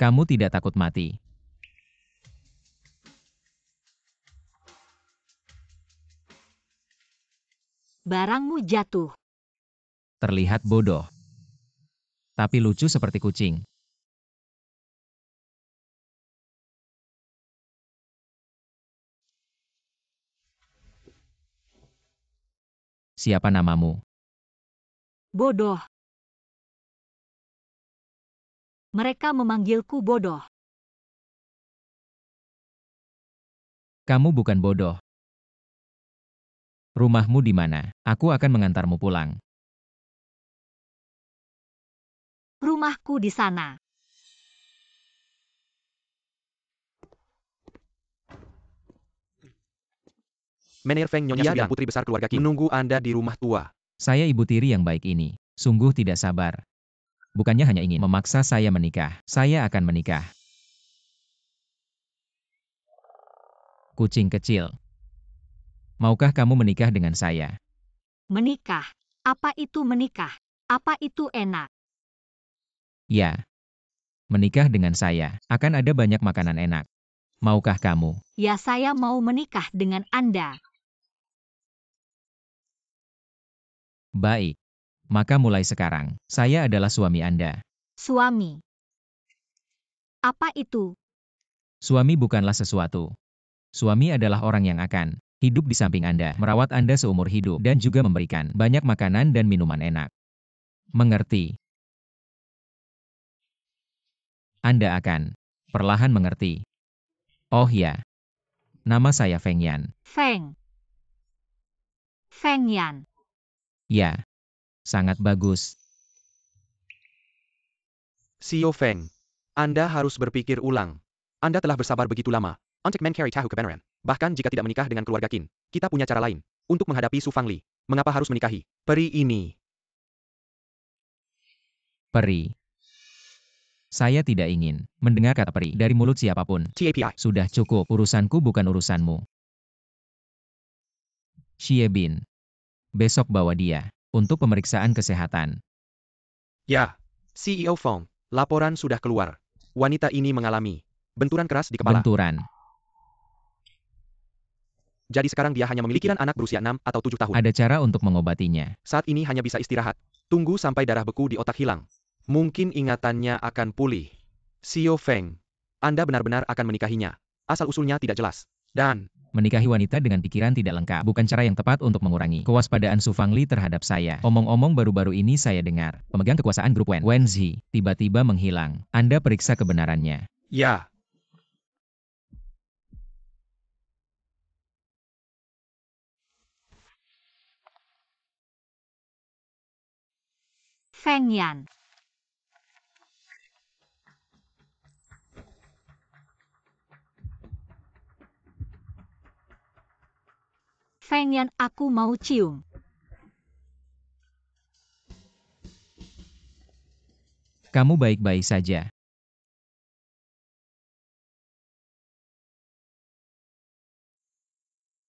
Kamu tidak takut mati. Barangmu jatuh. Terlihat bodoh. Tapi lucu seperti kucing. Siapa namamu? Bodoh. Mereka memanggilku bodoh. Kamu bukan bodoh. Rumahmu di mana? Aku akan mengantarmu pulang. Rumahku di sana. Menir Feng Nyonya dan putri besar keluarga Qin menunggu Anda di rumah tua. Saya ibu tiri yang baik ini. Sungguh tidak sabar. Bukannya hanya ingin memaksa saya menikah. Saya akan menikah. Kucing kecil. Maukah kamu menikah dengan saya? Menikah. Apa itu menikah? Apa itu enak? Ya. Menikah dengan saya. Akan ada banyak makanan enak. Maukah kamu? Ya, saya mau menikah dengan Anda. Baik. Maka mulai sekarang, saya adalah suami Anda. Suami. Apa itu? Suami bukanlah sesuatu. Suami adalah orang yang akan hidup di samping Anda, merawat Anda seumur hidup, dan juga memberikan banyak makanan dan minuman enak. Mengerti? Anda akan perlahan mengerti. Oh ya, nama saya Feng Yan. Feng. Feng Yan. Ya, sangat bagus. Xiao Feng. Anda harus berpikir ulang. Anda telah bersabar begitu lama untuk mencari tahu kebenaran. Bahkan jika tidak menikah dengan keluarga Qin, kita punya cara lain untuk menghadapi Su Fangli. Mengapa harus menikahi peri ini? Peri. Saya tidak ingin mendengar kata peri dari mulut siapapun. TAPI. Sudah cukup, urusanku bukan urusanmu. Xie Bin. Besok bawa dia untuk pemeriksaan kesehatan. Ya. CEO Feng. Laporan sudah keluar. Wanita ini mengalami benturan keras di kepala. Benturan. Jadi sekarang dia hanya memiliki anak berusia 6 atau 7 tahun. Ada cara untuk mengobatinya. Saat ini hanya bisa istirahat. Tunggu sampai darah beku di otak hilang. Mungkin ingatannya akan pulih. Xiao Feng. Anda benar-benar akan menikahinya. Asal-usulnya tidak jelas. Dan Menikahi wanita dengan pikiran tidak lengkap bukan cara yang tepat untuk mengurangi kewaspadaan Su Fangli terhadap saya. Omong-omong baru-baru ini saya dengar, pemegang kekuasaan grup Wenzi, tiba-tiba menghilang. Anda periksa kebenarannya. ya. Feng Yan. Feng Yan, aku mau cium. Kamu baik-baik saja.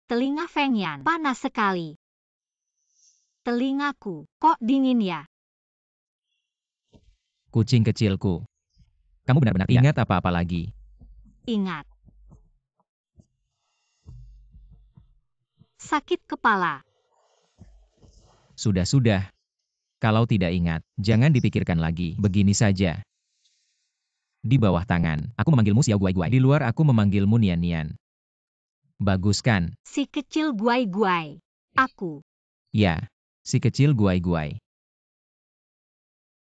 Telinga Feng Yan panas sekali. Telingaku, kok dingin ya? Kucing kecilku. Kamu benar-benar ingat apa-apa lagi? Ingat. Sakit kepala. Sudah-sudah. Kalau tidak ingat, jangan dipikirkan lagi. Begini saja. Di bawah tangan, aku memanggilmu Xiao Guai Guai. Di luar aku memanggilmu Nian Nian. Bagus kan? Si kecil guai-guai. Aku. Ya, si kecil Guai Guai.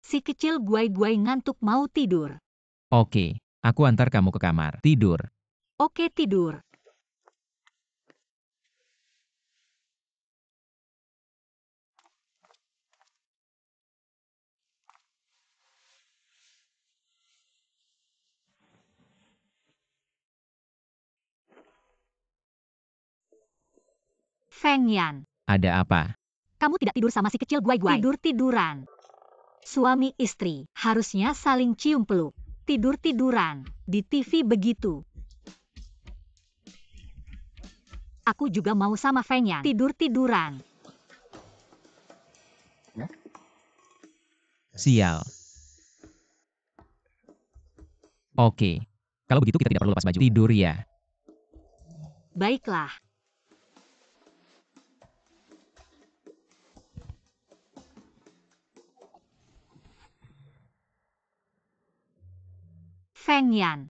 Si kecil guai-guai ngantuk mau tidur. Oke, aku antar kamu ke kamar. Tidur. Oke, tidur. Feng Yan. Ada apa? Kamu tidak tidur sama si kecil guai-guai. Tidur-tiduran. Suami istri harusnya saling cium peluk. Tidur-tiduran. Di TV begitu. Aku juga mau sama Feng Yan. Tidur-tiduran. Sial. Oke. Kalau begitu kita tidak perlu lepas baju. Tidur ya. Baiklah. Feng Yan.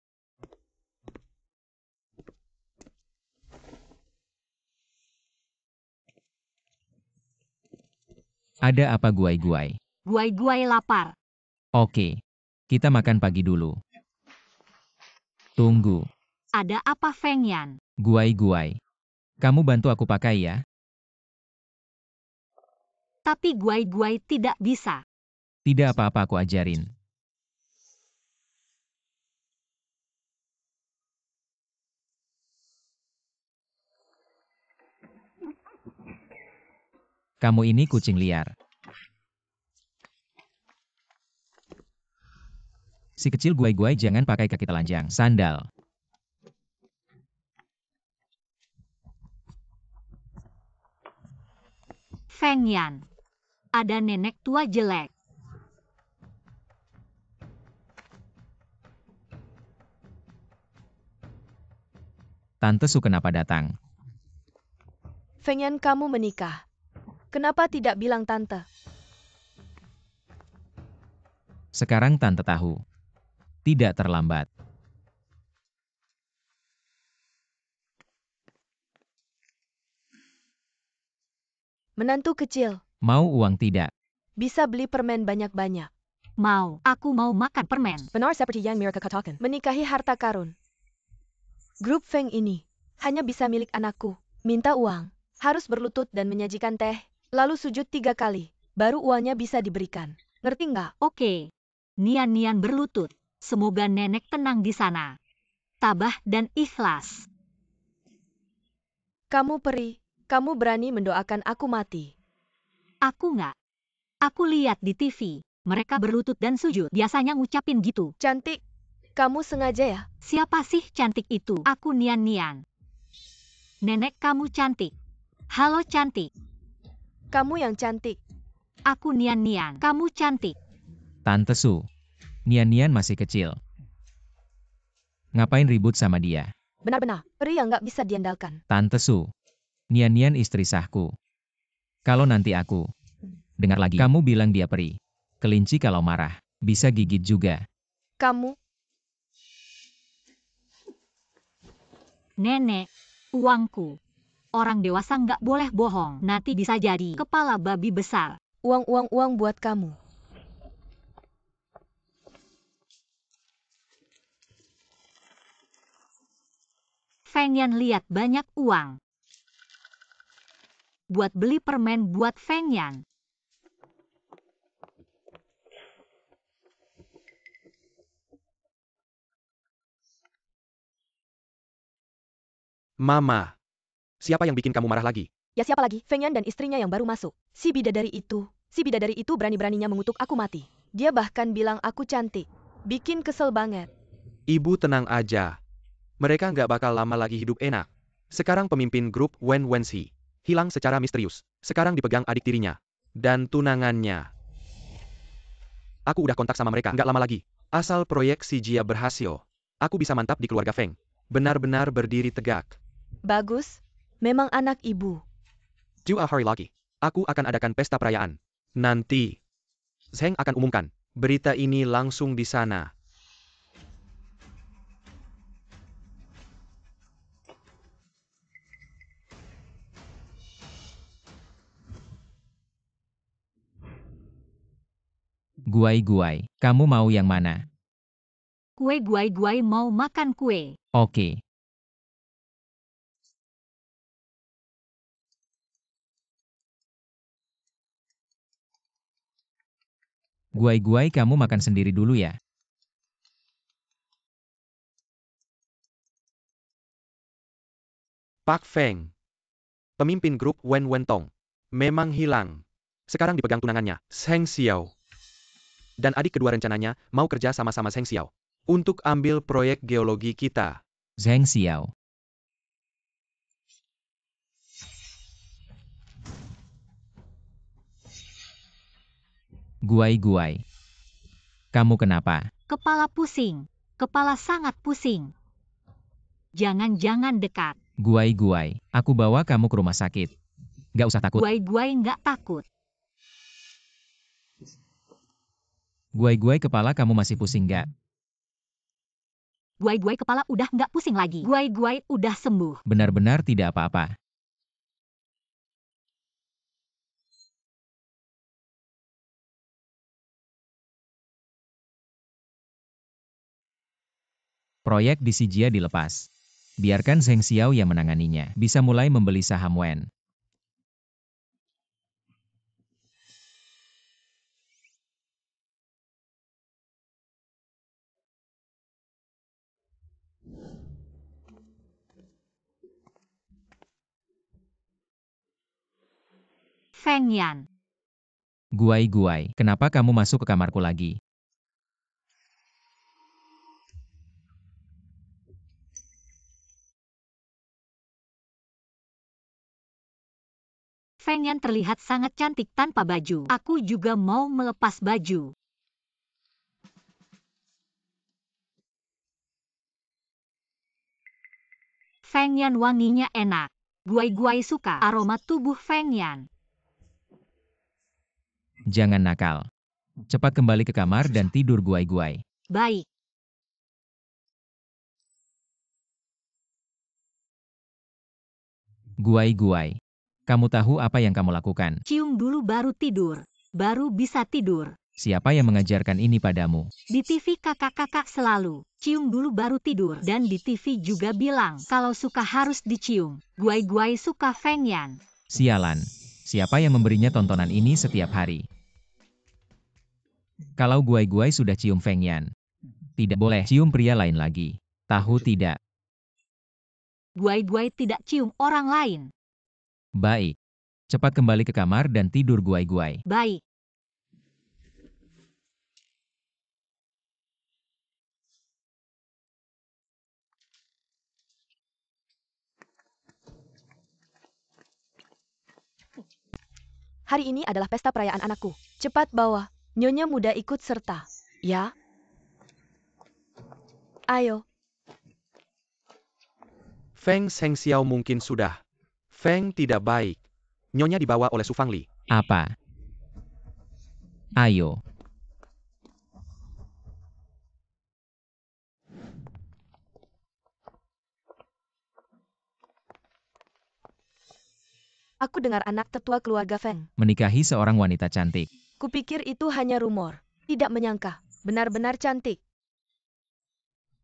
Ada apa guai-guai? Guai-guai lapar. Oke. Kita makan pagi dulu. Tunggu. Ada apa Feng Yan? Guai-guai. Kamu bantu aku pakai ya. Tapi guai-guai tidak bisa. Tidak apa-apa aku ajarin. Kamu ini kucing liar. Si kecil guai-guai jangan pakai kaki telanjang. Sandal. Feng Yan. Ada nenek tua jelek. Tante Su kenapa datang? Feng Yan, kamu menikah. Kenapa tidak bilang tante? Sekarang tante tahu. Tidak terlambat. Menantu kecil, Mau uang tidak? bisa beli permen banyak-banyak. Mau, aku mau makan permen. Benar seperti yang mereka katakan. Menikahi harta karun. Grup Feng ini hanya bisa milik anakku. Minta uang, harus berlutut dan menyajikan teh, lalu sujud 3 kali, baru uangnya bisa diberikan. Ngerti nggak? Oke. Nian-nian berlutut. Semoga nenek tenang di sana. Tabah dan ikhlas. Kamu peri, kamu berani mendoakan aku mati. Aku nggak. Aku lihat di TV. Mereka berlutut dan sujud. Biasanya ngucapin gitu. Cantik, kamu sengaja ya? Siapa sih cantik itu? Aku Nian-nian. Nenek kamu cantik. Halo cantik. Kamu yang cantik. Aku Nian-nian. Kamu cantik. Tante Su. Nian-nian masih kecil. Ngapain ribut sama dia? Benar-benar, peri yang nggak bisa diandalkan. Tante Su. Nian-nian istri sahku. Kalau nanti aku dengar lagi kamu bilang dia peri. Kelinci kalau marah, bisa gigit juga. Kamu, Nenek, uangku. Orang dewasa nggak boleh bohong. Nanti bisa jadi kepala babi besar. uang buat kamu. Feng Yan lihat banyak uang. Buat beli permen buat Feng Yan. Mama. Siapa yang bikin kamu marah lagi? Ya siapa lagi? Feng Yan dan istrinya yang baru masuk. Si bidadari itu berani-beraninya mengutuk aku mati. Dia bahkan bilang aku cantik. Bikin kesel banget. Ibu tenang aja. Mereka nggak bakal lama lagi hidup enak. Sekarang pemimpin grup Wen Wenxi hilang secara misterius. Sekarang dipegang adik tirinya. Dan tunangannya. Aku udah kontak sama mereka nggak lama lagi. Asal proyek si Jia berhasil, aku bisa mantap di keluarga Feng. Benar-benar berdiri tegak. Bagus. Memang anak ibu. 2 hari lagi, aku akan adakan pesta perayaan. Nanti, Zheng akan umumkan berita ini langsung di sana. Guai-guai, kamu mau yang mana? Kue guai-guai mau makan kue. Oke. Guai-guai kamu makan sendiri dulu ya. Pak Feng, pemimpin grup Wen Wentong, memang hilang. Sekarang dipegang tunangannya, Zheng Xiao. Dan adik kedua rencananya mau kerja sama-sama Zheng Xiao untuk ambil proyek geologi kita. Zheng Xiao. Guai-guai. Kamu kenapa? Kepala pusing. kepala sangat pusing. Jangan-jangan dekat. Guai, aku bawa kamu ke rumah sakit. Gak usah takut. Guai nggak takut. Guai, kepala kamu masih pusing gak? Guai kepala udah nggak pusing lagi. Guai udah sembuh. Benar-benar tidak apa-apa. Proyek di Sijia dilepas. Biarkan Zheng Xiao yang menanganinya. Bisa mulai membeli saham Wen. Feng Yan. Guai, kenapa kamu masuk ke kamarku lagi? Feng Yan terlihat sangat cantik tanpa baju. Aku juga mau melepas baju. Feng Yan wanginya enak. Guai suka aroma tubuh Feng Yan. Jangan nakal. Cepat kembali ke kamar dan tidur Guai. Baik. Guai, kamu tahu apa yang kamu lakukan? Cium dulu baru tidur. Baru bisa tidur. Siapa yang mengajarkan ini padamu? Di TV kakak-kakak selalu. Cium dulu baru tidur. Dan di TV juga bilang kalau suka harus dicium. Guai suka Feng Yan. Sialan. Siapa yang memberinya tontonan ini setiap hari? Kalau Guai sudah cium Feng Yan, tidak boleh cium pria lain lagi. Tahu tidak? Guai tidak cium orang lain. Baik. Cepat kembali ke kamar dan tidur Guai. Baik. Hari ini adalah pesta perayaan anakku. Cepat bawa. Nyonya muda ikut serta. Ya? Ayo. Feng Zheng Xiao mungkin sudah. Feng tidak baik. Nyonya dibawa oleh Su Fangli. Apa? Ayo. Aku dengar anak tetua keluarga Feng. Menikahi seorang wanita cantik. Kupikir itu hanya rumor. Tidak menyangka. Benar-benar cantik.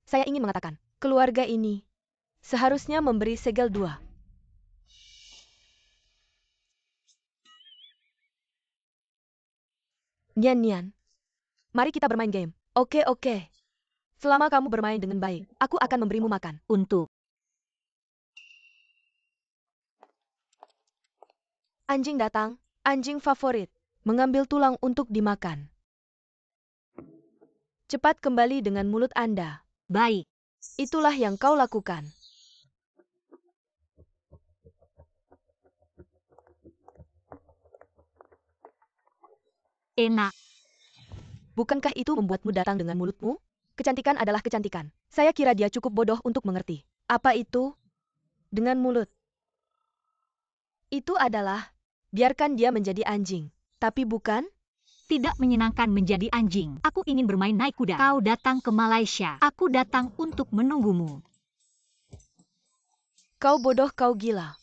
Saya ingin mengatakan, keluarga ini seharusnya memberi segel 2. Nian. Mari kita bermain game. Oke. Selama kamu bermain dengan baik, aku akan memberimu makan. Untuk. Anjing datang, anjing favorit, mengambil tulang untuk dimakan. Cepat kembali dengan mulut Anda. Baik. Itulah yang kau lakukan. Enak. Bukankah itu membuatmu datang dengan mulutmu? Kecantikan adalah kecantikan. Saya kira dia cukup bodoh untuk mengerti. Apa itu? Dengan mulut. Itu adalah, biarkan dia menjadi anjing. Tapi bukan? Tidak menyenangkan menjadi anjing. Aku ingin bermain naik kuda. Kau datang ke Malaysia. Aku datang untuk menunggumu. Kau bodoh, kau gila.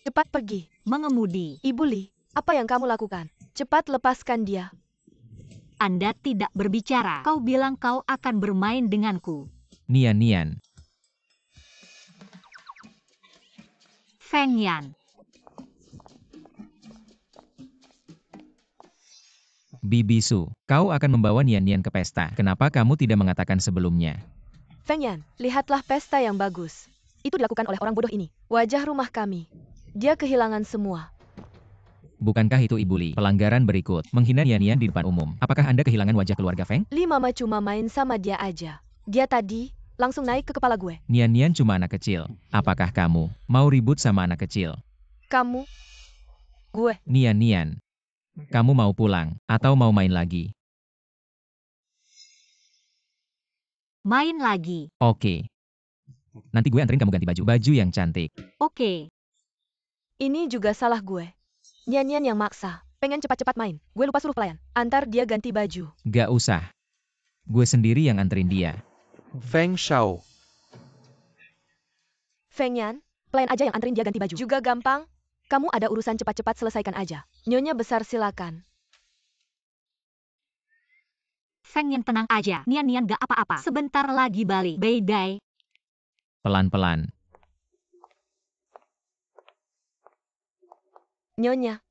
Cepat pergi. Mengemudi. Ibu Li, apa yang kamu lakukan? Cepat lepaskan dia. Anda tidak berbicara. Kau bilang kau akan bermain denganku. Nian. Feng Yan. Bibi Su, kau akan membawa Nian ke pesta. Kenapa kamu tidak mengatakan sebelumnya? Feng Yan, lihatlah pesta yang bagus. Itu dilakukan oleh orang bodoh ini. Wajah rumah kami. Dia kehilangan semua. Bukankah itu Ibu Li? Pelanggaran berikut, menghina Nian di depan umum. Apakah Anda kehilangan wajah keluarga Feng? Li Mama cuma main sama dia aja. Dia tadi langsung naik ke kepala gue. Nian cuma anak kecil. Apakah kamu mau ribut sama anak kecil? Kamu? Gue? Nian. Kamu mau pulang atau mau main lagi? Main lagi. Oke. Nanti gue anterin kamu ganti baju. Baju yang cantik. Oke. Ini juga salah gue. Nian yang maksa. Pengen cepat-cepat main. Gue lupa suruh pelayan. Antar dia ganti baju. Gak usah. Gue sendiri yang anterin dia. Feng Shao. Feng Yan, pelayan aja yang anterin dia ganti baju. Juga gampang. Kamu ada urusan cepat-cepat selesaikan aja. Nyonya besar silakan. Feng Yan tenang aja. Nian gak apa-apa. Sebentar lagi balik. Bye-bye. Pelan-pelan. Nyonya.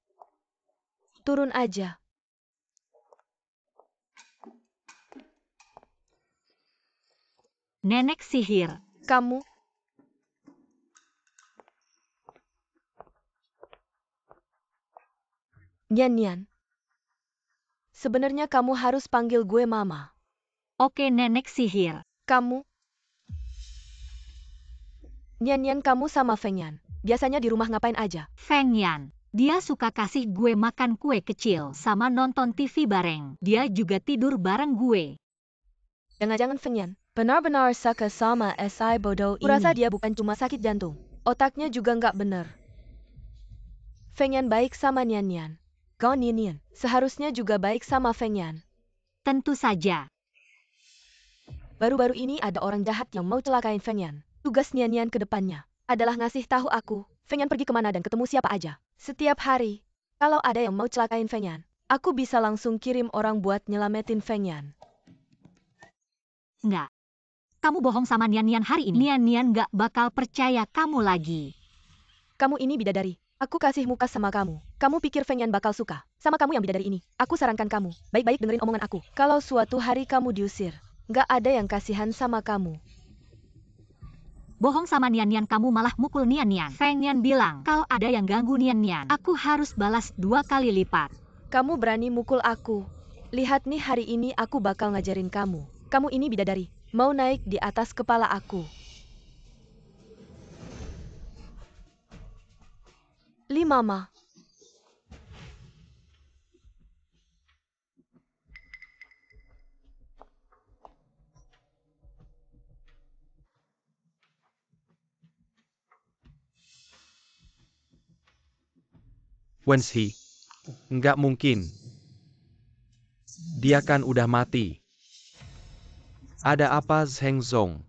Turun aja. Nenek sihir. Kamu. Nian. Sebenarnya kamu harus panggil gue Mama. Oke nenek sihir. Kamu. Nian kamu sama Feng Yan. Biasanya di rumah ngapain aja? Feng Yan. Dia suka kasih gue makan kue kecil sama nonton TV bareng. Dia juga tidur bareng gue. Jangan-jangan Feng Yan benar-benar suka sama SI bodoh ini. Kurasa dia bukan cuma sakit jantung. Otaknya juga nggak bener. Feng Yan baik sama Nian. Kau Nian seharusnya juga baik sama Feng Yan. Tentu saja. Baru-baru ini ada orang jahat yang mau celakain Feng Yan. Tugas Nian ke depannya adalah ngasih tahu aku, Feng Yan pergi kemana dan ketemu siapa aja. Setiap hari, kalau ada yang mau celakain Feng Yan, aku bisa langsung kirim orang buat nyelamatin Feng Yan. Nggak. Kamu bohong sama Nian hari ini. Nian nggak bakal percaya kamu lagi. Kamu ini bidadari. Aku kasih muka sama kamu. Kamu pikir Feng Yan bakal suka sama kamu yang bidadari ini? Aku sarankan kamu, baik-baik dengerin omongan aku. Kalau suatu hari kamu diusir, nggak ada yang kasihan sama kamu. Bohong sama Nian kamu malah mukul Nian. Feng Yan bilang, kalau ada yang ganggu Nian, aku harus balas 2 kali lipat. Kamu berani mukul aku. Lihat nih hari ini aku bakal ngajarin kamu. Kamu ini bidadari, mau naik di atas kepala aku. Mama. Wenshi. Nggak mungkin. Dia kan udah mati. Ada apa Zheng Zong?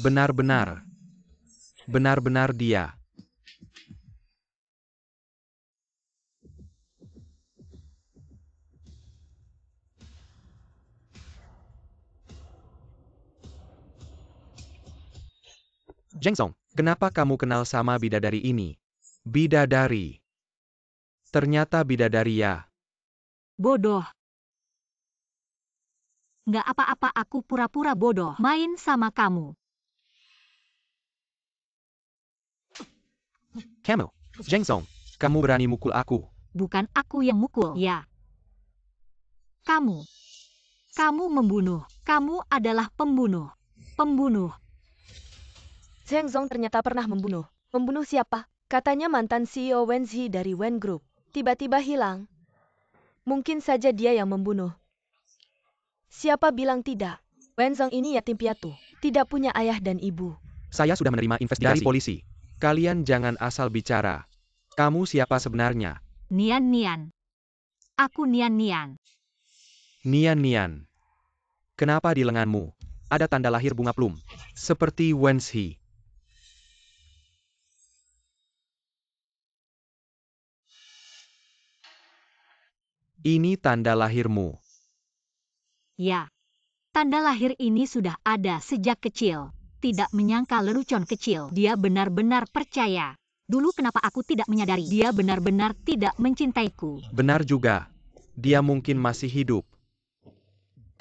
Benar-benar dia. Zheng Zong, kenapa kamu kenal sama bidadari ini? Bidadari. Ternyata bidadari ya. Bodoh. Nggak apa-apa aku pura-pura bodoh. Main sama kamu. Kamu, Zheng Zong, kamu berani mukul aku. Bukan aku yang mukul. Ya. Kamu. Kamu membunuh. Kamu adalah pembunuh. Pembunuh. Zheng Zong ternyata pernah membunuh. Membunuh siapa? Katanya mantan CEO Wenzi dari Wen Group. Tiba-tiba hilang. Mungkin saja dia yang membunuh. Siapa bilang tidak? Wen Zong ini yatim piatu. Tidak punya ayah dan ibu. Saya sudah menerima investigasi dari polisi. Kalian jangan asal bicara. Kamu siapa sebenarnya? Nian. Aku Nian. Nian. Kenapa di lenganmu ada tanda lahir bunga plum? Seperti Wenshi. Ini tanda lahirmu. Ya. Tanda lahir ini sudah ada sejak kecil. Tidak menyangka lelucon kecil. Dia benar-benar percaya. Dulu kenapa aku tidak menyadari? Dia benar-benar tidak mencintaiku. Benar juga. Dia mungkin masih hidup.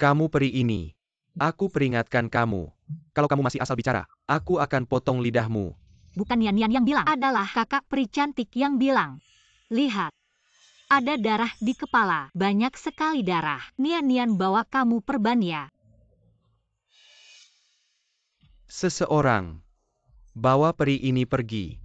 Kamu peri ini. Aku peringatkan kamu. Kalau kamu masih asal bicara, aku akan potong lidahmu. Bukan Nian yang bilang. Adalah kakak peri cantik yang bilang. Lihat. Ada darah di kepala. Banyak sekali darah. Nian bawa kamu perban ya. Seseorang bawa peri ini pergi.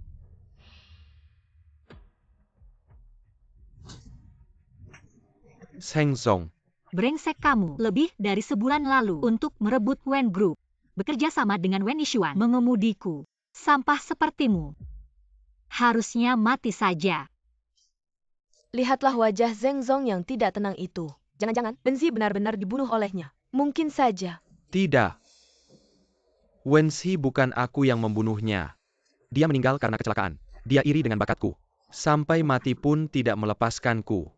Zheng Zong. Brengsek kamu. Lebih dari sebulan lalu untuk merebut Wen Group. Bekerja sama dengan Wen Yishuan mengemudiku. Sampah sepertimu. Harusnya mati saja. Lihatlah wajah Zheng Zong yang tidak tenang itu. Jangan-jangan Wenzi benar-benar dibunuh olehnya. Mungkin saja. Tidak. Wenzi bukan aku yang membunuhnya. Dia meninggal karena kecelakaan. Dia iri dengan bakatku. Sampai mati pun tidak melepaskanku.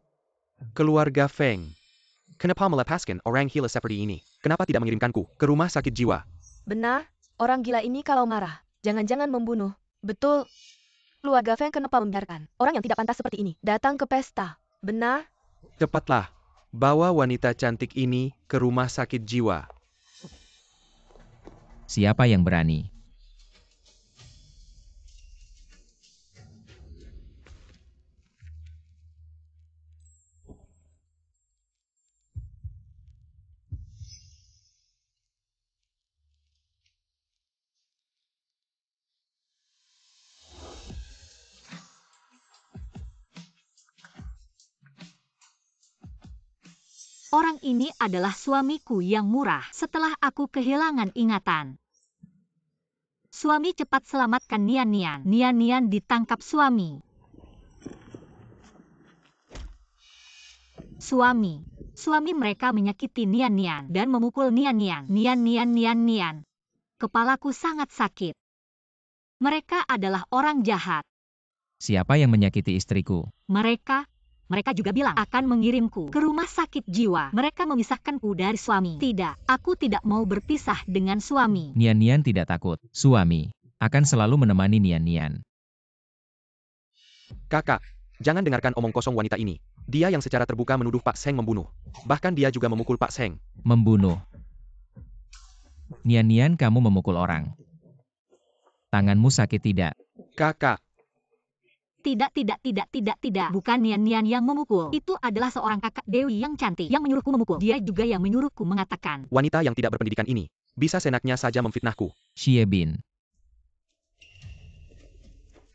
Keluarga Feng. Kenapa melepaskan orang gila seperti ini? Kenapa tidak mengirimkanku ke rumah sakit jiwa? Benar, orang gila ini kalau marah, jangan-jangan membunuh. Betul. Keluarga Feng kenapa membiarkan orang yang tidak pantas seperti ini datang ke pesta? Benar, Cepatlah. Bawa wanita cantik ini ke rumah sakit jiwa. Siapa yang berani? Orang ini adalah suamiku yang murah setelah aku kehilangan ingatan. Suami cepat selamatkan Nian Nian. Nian Nian ditangkap suami. Suami mereka menyakiti Nian Nian dan memukul Nian Nian. Nian. Kepalaku sangat sakit. Mereka adalah orang jahat. Siapa yang menyakiti istriku? Mereka juga bilang akan mengirimku ke rumah sakit jiwa. Mereka memisahkanku dari suami. Tidak, aku tidak mau berpisah dengan suami. Nian Nian tidak takut. Suami akan selalu menemani Nian Nian. Kakak, jangan dengarkan omong kosong wanita ini. Dia yang secara terbuka menuduh Pak Zheng membunuh. Bahkan dia juga memukul Pak Zheng. Membunuh. Nian Nian, kamu memukul orang. Tanganmu sakit tidak? Kakak, Tidak. Bukan Nian Nian yang memukul. Itu adalah seorang kakak Dewi yang cantik yang menyuruhku memukul. Dia juga yang menyuruhku mengatakan. wanita yang tidak berpendidikan ini bisa senaknya saja memfitnahku. Xie Bin.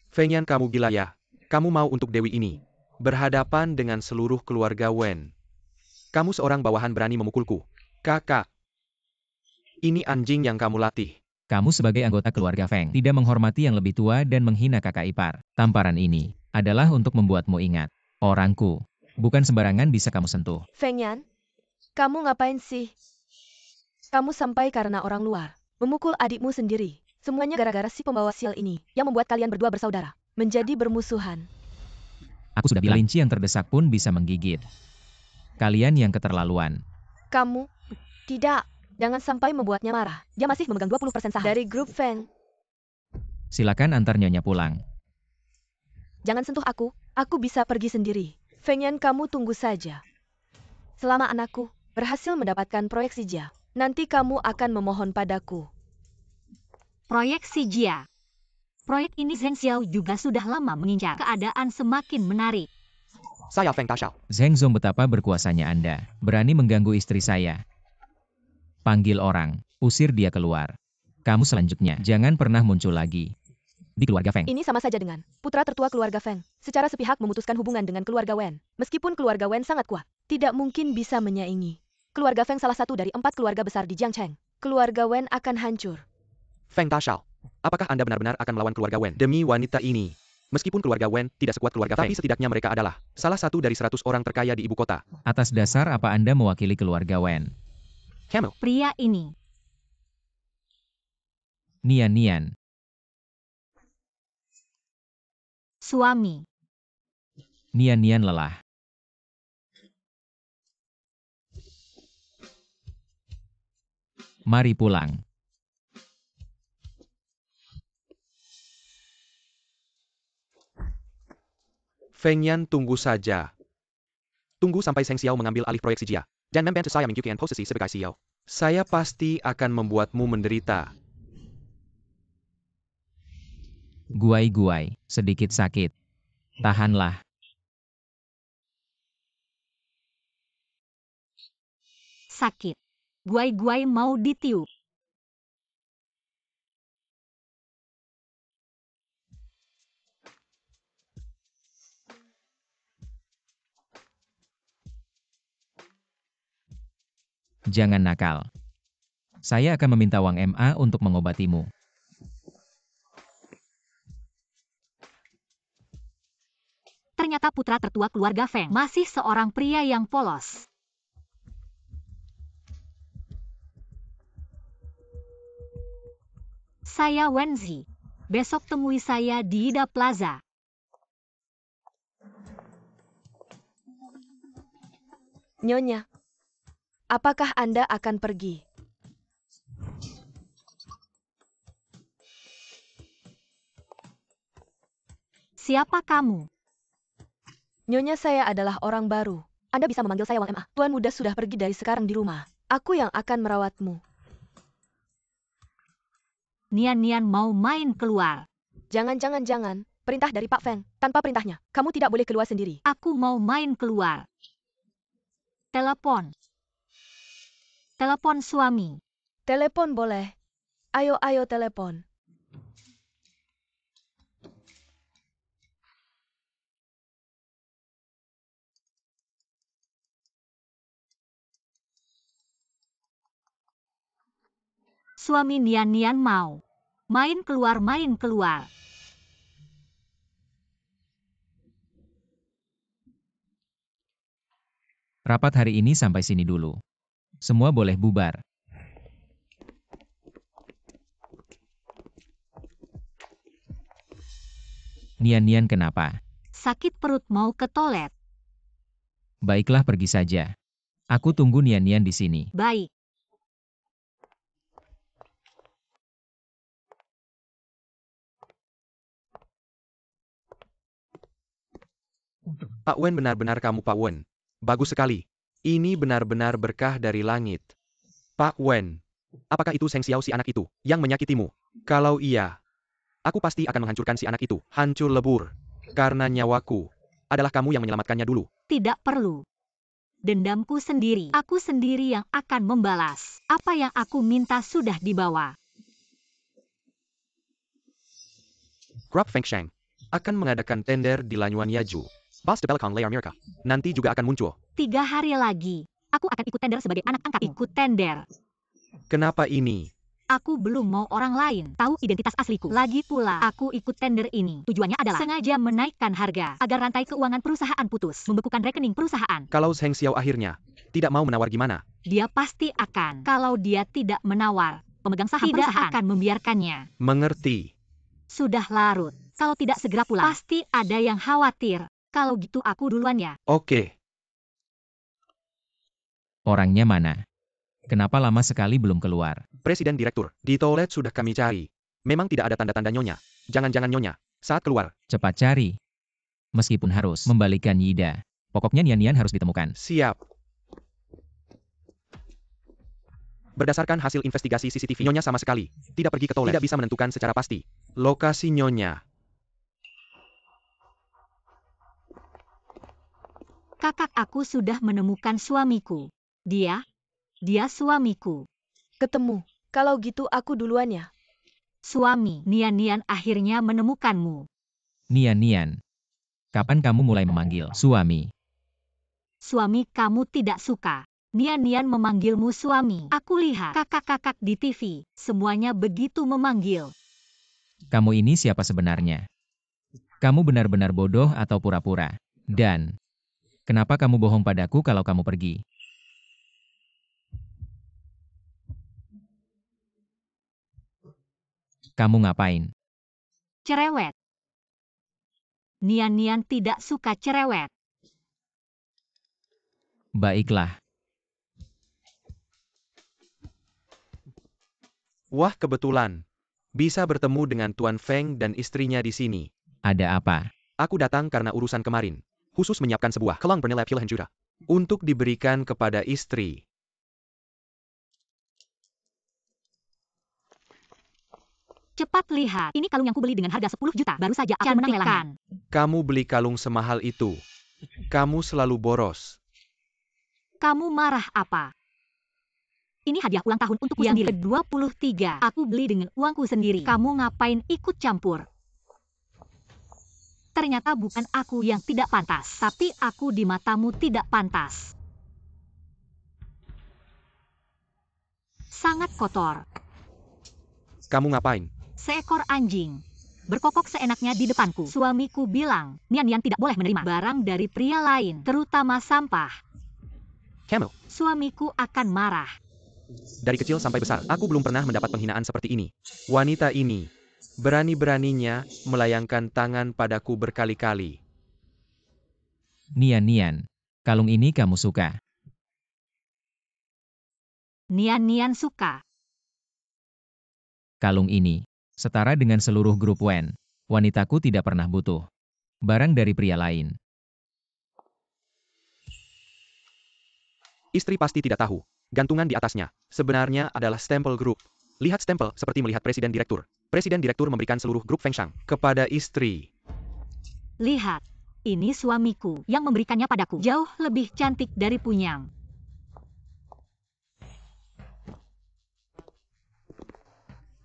Fengyan, kamu gila ya? Kamu mau untuk Dewi ini berhadapan dengan seluruh keluarga Wen. Kamu seorang bawahan berani memukulku. Kakak, ini anjing yang kamu latih. Kamu sebagai anggota keluarga Feng tidak menghormati yang lebih tua dan menghina kakak ipar. Tamparan ini adalah untuk membuatmu ingat. Orangku bukan sembarangan bisa kamu sentuh. Feng Yan, kamu ngapain sih? Kamu sampai karena orang luar, memukul adikmu sendiri. Semuanya gara-gara si pembawa sial ini, yang membuat kalian berdua bersaudara, menjadi bermusuhan. Aku sudah bilang, kelinci yang terdesak pun bisa menggigit. Kalian yang keterlaluan. Kamu, tidak, jangan sampai membuatnya marah. Dia masih memegang 20% saham dari grup Feng. Silakan antar nyonya pulang. Jangan sentuh aku bisa pergi sendiri. Feng Yan, kamu tunggu saja. Selama anakku berhasil mendapatkan proyek Sijia, nanti kamu akan memohon padaku. Proyek Sijia. Proyek ini Zheng Xiao juga sudah lama mengincar. Keadaan semakin menarik. Saya Feng Tashao. Zheng Zong, betapa berkuasanya Anda. Berani mengganggu istri saya. Panggil orang. Usir dia keluar. Kamu selanjutnya jangan pernah muncul lagi di keluarga Feng. Ini sama saja dengan putra tertua keluarga Feng. Secara sepihak memutuskan hubungan dengan keluarga Wen. Meskipun keluarga Wen sangat kuat, tidak mungkin bisa menyaingi. Keluarga Feng salah satu dari 4 keluarga besar di Jiangcheng. Keluarga Wen akan hancur. Feng Tashao, apakah Anda benar-benar akan melawan keluarga Wen demi wanita ini? Meskipun keluarga Wen tidak sekuat keluarga Feng, tapi setidaknya mereka adalah salah satu dari 100 orang terkaya di ibu kota. Atas dasar apa Anda mewakili keluarga Wen? Kamu, Pria ini. Nian Nian. Suami. Nian Nian lelah. Mari pulang. Feng Yan, tunggu saja. Tunggu sampai Zheng Xiao mengambil alih proyek Sijia. Dan membantu saya mengikuti posisi sebagai CEO. Saya pasti akan membuatmu menderita. Guai-guai, sedikit sakit. Tahanlah. Sakit. Guai-guai mau ditiup. Jangan nakal. Saya akan meminta uang MA untuk mengobatimu. Ternyata putra tertua keluarga Feng masih seorang pria yang polos. Saya Wenzi. Besok temui saya di Ida Plaza. Nyonya, apakah Anda akan pergi? Siapa kamu? Nyonya, saya adalah orang baru. Anda bisa memanggil saya Wang Ma. Tuan muda sudah pergi dari sekarang di rumah. Aku yang akan merawatmu. Nian mau main keluar. Jangan. Perintah dari Pak Feng. Tanpa perintahnya, kamu tidak boleh keluar sendiri. Aku mau main keluar. Telepon. Telepon suami. Telepon boleh. Ayo telepon. Suami Nian mau. Main keluar. Rapat hari ini sampai sini dulu. Semua boleh bubar. Nian kenapa? Sakit perut mau ke toilet. Baiklah, pergi saja. Aku tunggu Nian di sini. Baik. Pak Wen, benar-benar kamu Pak Wen. Bagus sekali. Ini benar-benar berkah dari langit. Pak Wen, apakah itu Seng Xiao si anak itu yang menyakitimu? Kalau iya, aku pasti akan menghancurkan si anak itu. Hancur lebur. Karena nyawaku adalah kamu yang menyelamatkannya dulu. Tidak perlu. Dendamku sendiri. Aku sendiri yang akan membalas. Apa yang aku minta sudah dibawa. Crop Feng Sheng akan mengadakan tender di Lanyuan Yaju. Bas de Belakang Layar Mirka nanti juga akan muncul. 3 hari lagi. Aku akan ikut tender sebagai anak angkat. Ikut tender. Kenapa ini? Aku belum mau orang lain tahu identitas asliku. Lagi pula, aku ikut tender ini. Tujuannya adalah sengaja menaikkan harga agar rantai keuangan perusahaan putus, membekukan rekening perusahaan. Kalau Seng Xiao akhirnya tidak mau menawar gimana? Dia pasti akan. Kalau dia tidak menawar, pemegang saham tidak perusahaan akan membiarkannya. Mengerti. Sudah larut. Kalau tidak segera pulang, pasti ada yang khawatir. Kalau gitu aku duluan ya. Oke. Orangnya mana? Kenapa lama sekali belum keluar? Presiden Direktur, di toilet sudah kami cari. Memang tidak ada tanda-tanda Nyonya. Jangan-jangan Nyonya saat keluar. Cepat cari. Meskipun harus membalikan Yida. Pokoknya Nian harus ditemukan. Siap. Berdasarkan hasil investigasi CCTV, Nyonya sama sekali tidak pergi ke toilet. Tidak bisa menentukan secara pasti lokasi Nyonya. Kakak, aku sudah menemukan suamiku. Dia suamiku. Ketemu. Kalau gitu aku duluan ya. Suami, Nian akhirnya menemukanmu. Nian. Kapan kamu mulai memanggil suami? Suami kamu tidak suka. Nian memanggilmu suami. Aku lihat kakak-kakak di TV. Semuanya begitu memanggil. Kamu ini siapa sebenarnya? Kamu benar-benar bodoh atau pura-pura? Dan kenapa kamu bohong padaku kalau kamu pergi? Kamu ngapain? Cerewet. Nian tidak suka cerewet. Baiklah. Wah, kebetulan. Bisa bertemu dengan Tuan Feng dan istrinya di sini. Ada apa? Aku datang karena urusan kemarin. Khusus menyiapkan sebuah kelang bernilai puluhan juta. Untuk diberikan kepada istri. Cepat lihat. Ini kalung yang kubeli dengan harga 10 juta. Baru saja aku menang lelangnya. Kamu beli kalung semahal itu. Kamu selalu boros. Kamu marah apa? Ini hadiah ulang tahun untukku sendiri. Yang ke-23. Aku beli dengan uangku sendiri. Kamu ngapain ikut campur? Ternyata bukan aku yang tidak pantas. Tapi aku di matamu tidak pantas. sangat kotor. Kamu ngapain? Seekor anjing berkokok seenaknya di depanku. Suamiku bilang, Nian tidak boleh menerima barang dari pria lain, terutama sampah. Camel. Suamiku akan marah. Dari kecil sampai besar, aku belum pernah mendapat penghinaan seperti ini. Wanita ini berani-beraninya melayangkan tangan padaku berkali-kali. Nian, kalung ini kamu suka. Nian suka. Kalung ini setara dengan seluruh grup Wen. Wanitaku tidak pernah butuh barang dari pria lain. Istri pasti tidak tahu. Gantungan di atasnya sebenarnya adalah stempel grup. Lihat stempel seperti melihat presiden direktur. Presiden direktur memberikan seluruh grup Feng Shang kepada istri. Lihat, ini suamiku yang memberikannya padaku. Jauh lebih cantik dari Punyang.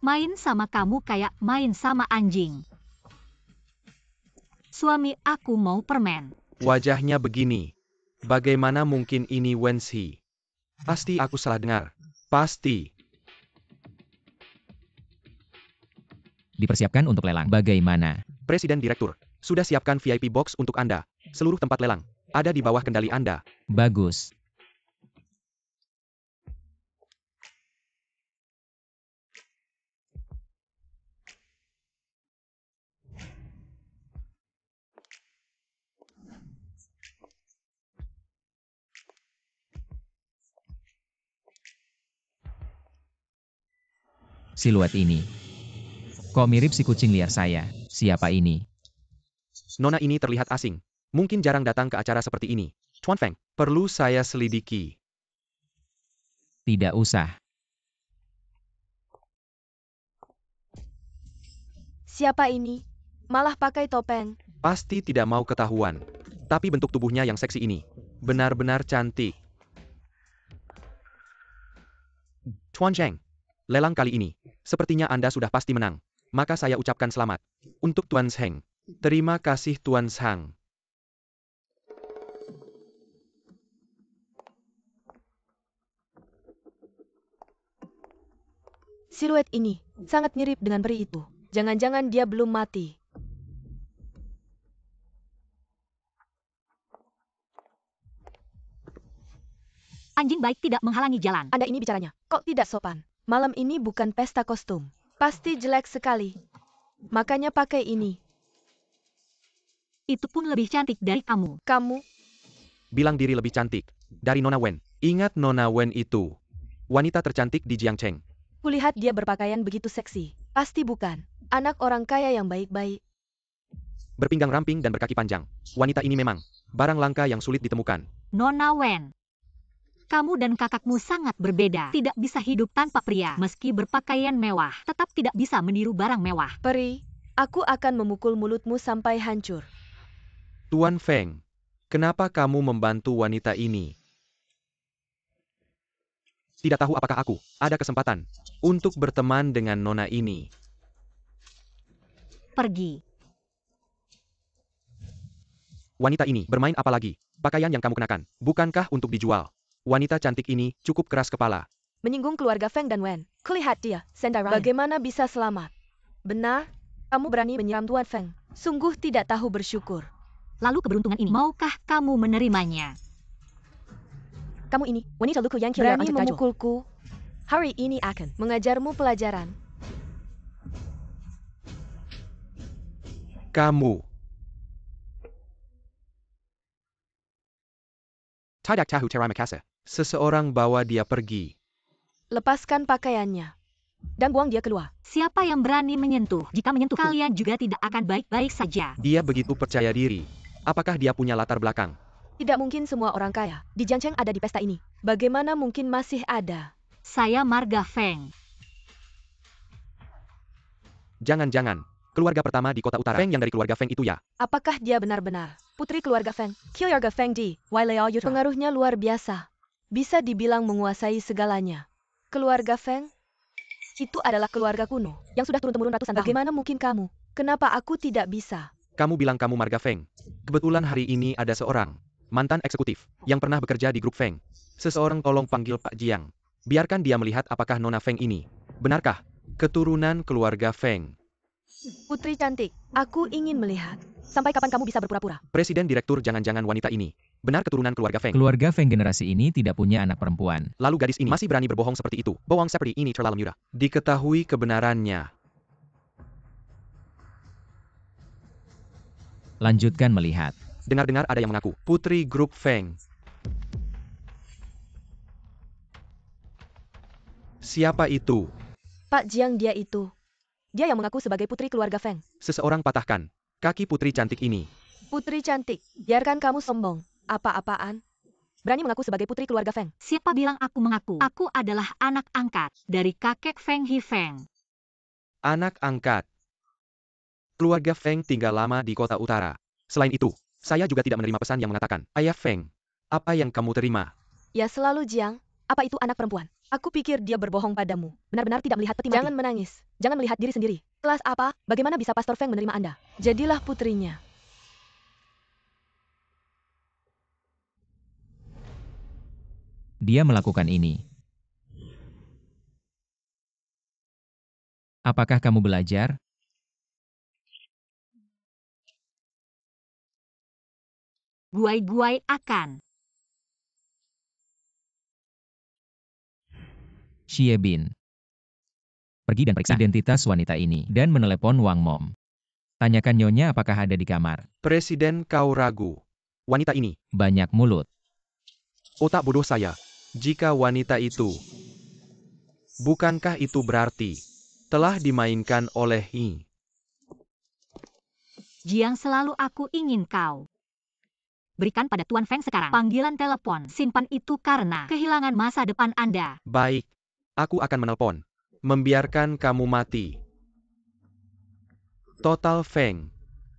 Main sama kamu kayak main sama anjing. Suami aku mau permen. Wajahnya begini. Bagaimana mungkin ini Wensi? Pasti aku salah dengar. Pasti. Dipersiapkan untuk lelang. Bagaimana? Presiden direktur, sudah siapkan VIP box untuk Anda. Seluruh tempat lelang ada di bawah kendali Anda. Bagus. Siluet ini. Kok mirip si kucing liar saya? Siapa ini? Nona ini terlihat asing. Mungkin jarang datang ke acara seperti ini. Tuan Feng, perlu saya selidiki. Tidak usah. Siapa ini? Malah pakai topeng. Pasti tidak mau ketahuan. Tapi bentuk tubuhnya yang seksi ini benar-benar cantik. Tuan Zheng, lelang kali ini sepertinya Anda sudah pasti menang. Maka saya ucapkan selamat untuk Tuan Zheng. Terima kasih Tuan Zhang. Siluet ini sangat mirip dengan peri itu. Jangan-jangan dia belum mati. Anjing baik tidak menghalangi jalan. Anda ini bicaranya, kok tidak sopan? Malam ini bukan pesta kostum. Pasti jelek sekali. Makanya pakai ini. Itu pun lebih cantik dari kamu. Kamu, Bilang diri lebih cantik dari Nona Wen. Ingat Nona Wen itu wanita tercantik di Jiangcheng. kulihat dia berpakaian begitu seksi. Pasti bukan. Anak orang kaya yang baik-baik. Berpinggang ramping dan berkaki panjang. Wanita ini memang barang langka yang sulit ditemukan. Nona Wen. Kamu dan kakakmu sangat berbeda. Tidak bisa hidup tanpa pria. Meski berpakaian mewah, tetap tidak bisa meniru barang mewah. Peri, aku akan memukul mulutmu sampai hancur. Tuan Feng, kenapa kamu membantu wanita ini? Tidak tahu apakah aku ada kesempatan untuk berteman dengan Nona ini. Pergi. Wanita ini bermain apa lagi? Pakaian yang kamu kenakan, bukankah untuk dijual? Wanita cantik ini cukup keras kepala. Menyinggung keluarga Feng dan Wen. Kulihat dia, Sendai Ryan. Bagaimana bisa selamat? Benar, kamu berani menyiram Tuan Feng. Sungguh tidak tahu bersyukur. Lalu keberuntungan ini, maukah kamu menerimanya? Kamu ini, wanita luku yang berani memukulku. Hari ini akan mengajarmu pelajaran. Kamu. Tidak tahu terima kasih. Seseorang bawa dia pergi. Lepaskan pakaiannya. Dan buang dia keluar. Siapa yang berani menyentuh? Jika menyentuh kalian juga tidak akan baik-baik saja. Dia begitu percaya diri. Apakah dia punya latar belakang? Tidak mungkin semua orang kaya di Jiangcheng ada di pesta ini. Bagaimana mungkin masih ada? Saya Marga Feng. Jangan-jangan. Keluarga pertama di kota utara. Feng yang dari keluarga Feng itu ya? Apakah dia benar-benar putri keluarga Feng? Keluarga Feng di Waileo Yutra. Pengaruhnya luar biasa. Bisa dibilang menguasai segalanya. Keluarga Feng itu adalah keluarga kuno yang sudah turun-temurun ratusan tahun. Bagaimana mungkin kamu? Kenapa aku tidak bisa? Kamu bilang kamu Marga Feng. Kebetulan hari ini ada seorang mantan eksekutif yang pernah bekerja di grup Feng. Seseorang tolong panggil Pak Jiang. Biarkan dia melihat apakah Nona Feng ini. Benarkah? Keturunan keluarga Feng. Putri cantik, aku ingin melihat. Sampai kapan kamu bisa berpura-pura? Presiden Direktur jangan-jangan wanita ini. Benar keturunan keluarga Feng. Keluarga Feng generasi ini tidak punya anak perempuan. Lalu gadis ini masih berani berbohong seperti itu. Bohong seperti ini terlalu mudah. Diketahui kebenarannya. Lanjutkan melihat. Dengar-dengar ada yang mengaku. Putri grup Feng. Siapa itu? Pak Jiang dia itu. Dia yang mengaku sebagai putri keluarga Feng. Seseorang patahkan kaki putri cantik ini. Putri cantik, biarkan kamu sombong. Apa-apaan? Berani mengaku sebagai putri keluarga Feng. Siapa bilang aku mengaku? Aku adalah anak angkat dari kakek Feng He Feng. Anak angkat. Keluarga Feng tinggal lama di kota utara. Selain itu, saya juga tidak menerima pesan yang mengatakan, Ayah Feng, apa yang kamu terima? Ya selalu Jiang, apa itu anak perempuan? Aku pikir dia berbohong padamu. Benar-benar tidak melihat peti mati. Jangan menangis. Jangan melihat diri sendiri. Kelas apa? Bagaimana bisa Pastor Feng menerima Anda? Jadilah putrinya. Dia melakukan ini. Apakah kamu belajar? Guai-guai akan. Xie Bin. Pergi dan periksa identitas wanita ini dan menelepon Wang Mom. Tanyakan Nyonya apakah ada di kamar. Presiden kau ragu. Wanita ini. Banyak mulut. Otak bodoh saya. Jika wanita itu. Bukankah itu berarti telah dimainkan oleh Yi? Jiang selalu aku ingin kau. Berikan pada Tuan Feng sekarang. Panggilan telepon. Simpan itu karena kehilangan masa depan Anda. Baik. Aku akan menelpon. Membiarkan kamu mati. Total Feng.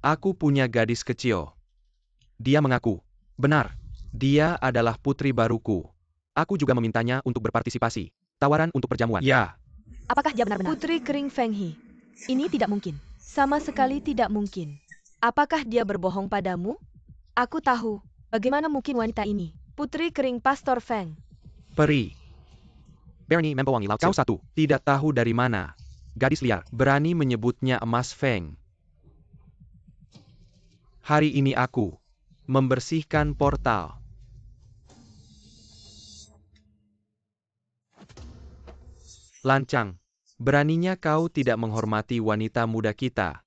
Aku punya gadis kecil. Dia mengaku. Benar. Dia adalah putri baruku. Aku juga memintanya untuk berpartisipasi. Tawaran untuk perjamuan. Ya. Apakah dia benar-benar putri kering Feng He? Ini tidak mungkin. Sama sekali tidak mungkin. Apakah dia berbohong padamu? Aku tahu. Bagaimana mungkin wanita ini? Putri kering Pastor Feng. Peri. Bernie membawangi laut. Kau satu. Tidak tahu dari mana. Gadis liar. Berani menyebutnya emas Feng. Hari ini aku membersihkan portal. Lancang. Beraninya kau tidak menghormati wanita muda kita.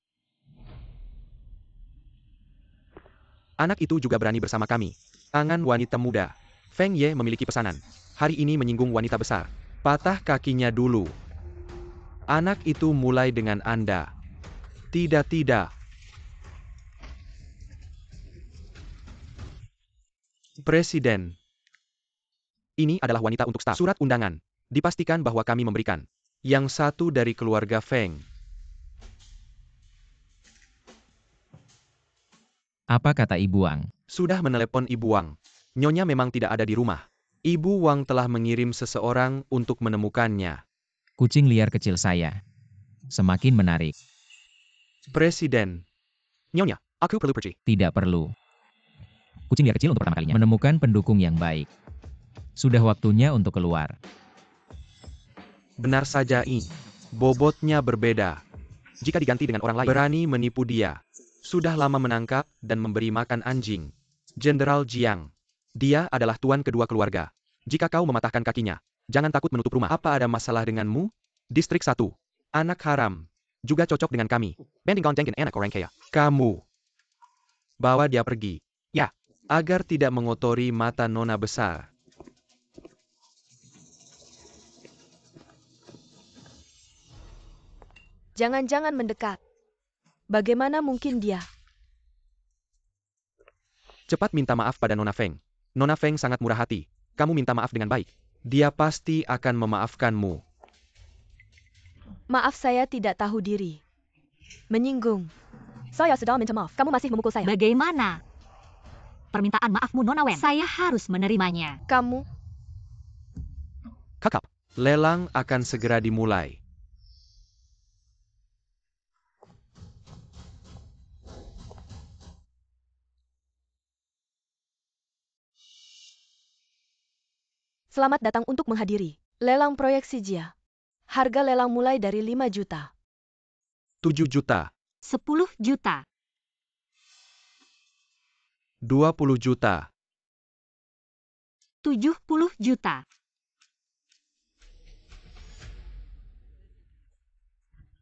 Anak itu juga berani bersama kami. Tangan wanita muda. Feng Ye memiliki pesanan. Hari ini menyinggung wanita besar. Patah kakinya dulu. Anak itu mulai dengan Anda. Tidak. Presiden. Ini adalah wanita untuk staf. Surat undangan. Dipastikan bahwa kami memberikan. Yang satu dari keluarga Feng. Apa kata Ibu Wang? Sudah menelepon Ibu Wang. Nyonya memang tidak ada di rumah. Ibu Wang telah mengirim seseorang untuk menemukannya. Kucing liar kecil saya. Semakin menarik. Presiden. Nyonya, aku perlu pergi. Tidak perlu. Kucing liar kecil untuk pertama kalinya menemukan pendukung yang baik. Sudah waktunya untuk keluar. Benar saja ini. Bobotnya berbeda. Jika diganti dengan orang lain, berani menipu dia. Sudah lama menangkap dan memberi makan anjing. Jenderal Jiang. Dia adalah tuan kedua keluarga. Jika kau mematahkan kakinya, jangan takut menutup rumah. Apa ada masalah denganmu? Distrik 1. Anak haram. Juga cocok dengan kami. Bandingkan jengkin anak orang kaya. Kamu. Bawa dia pergi. Ya. Agar tidak mengotori mata nona besar. Jangan-jangan mendekat. Bagaimana mungkin dia? Cepat minta maaf pada Nona Feng. Nona Feng sangat murah hati. Kamu minta maaf dengan baik. Dia pasti akan memaafkanmu. Maaf saya tidak tahu diri. Menyinggung. Saya sudah minta maaf. Kamu masih memukul saya. Bagaimana? Permintaan maafmu Nona Wen. Saya harus menerimanya. Kamu. Kakap. Lelang akan segera dimulai. Selamat datang untuk menghadiri Lelang proyek Sijia. Harga lelang mulai dari 5 juta. 7 juta. 10 juta. 20 juta. 70 juta.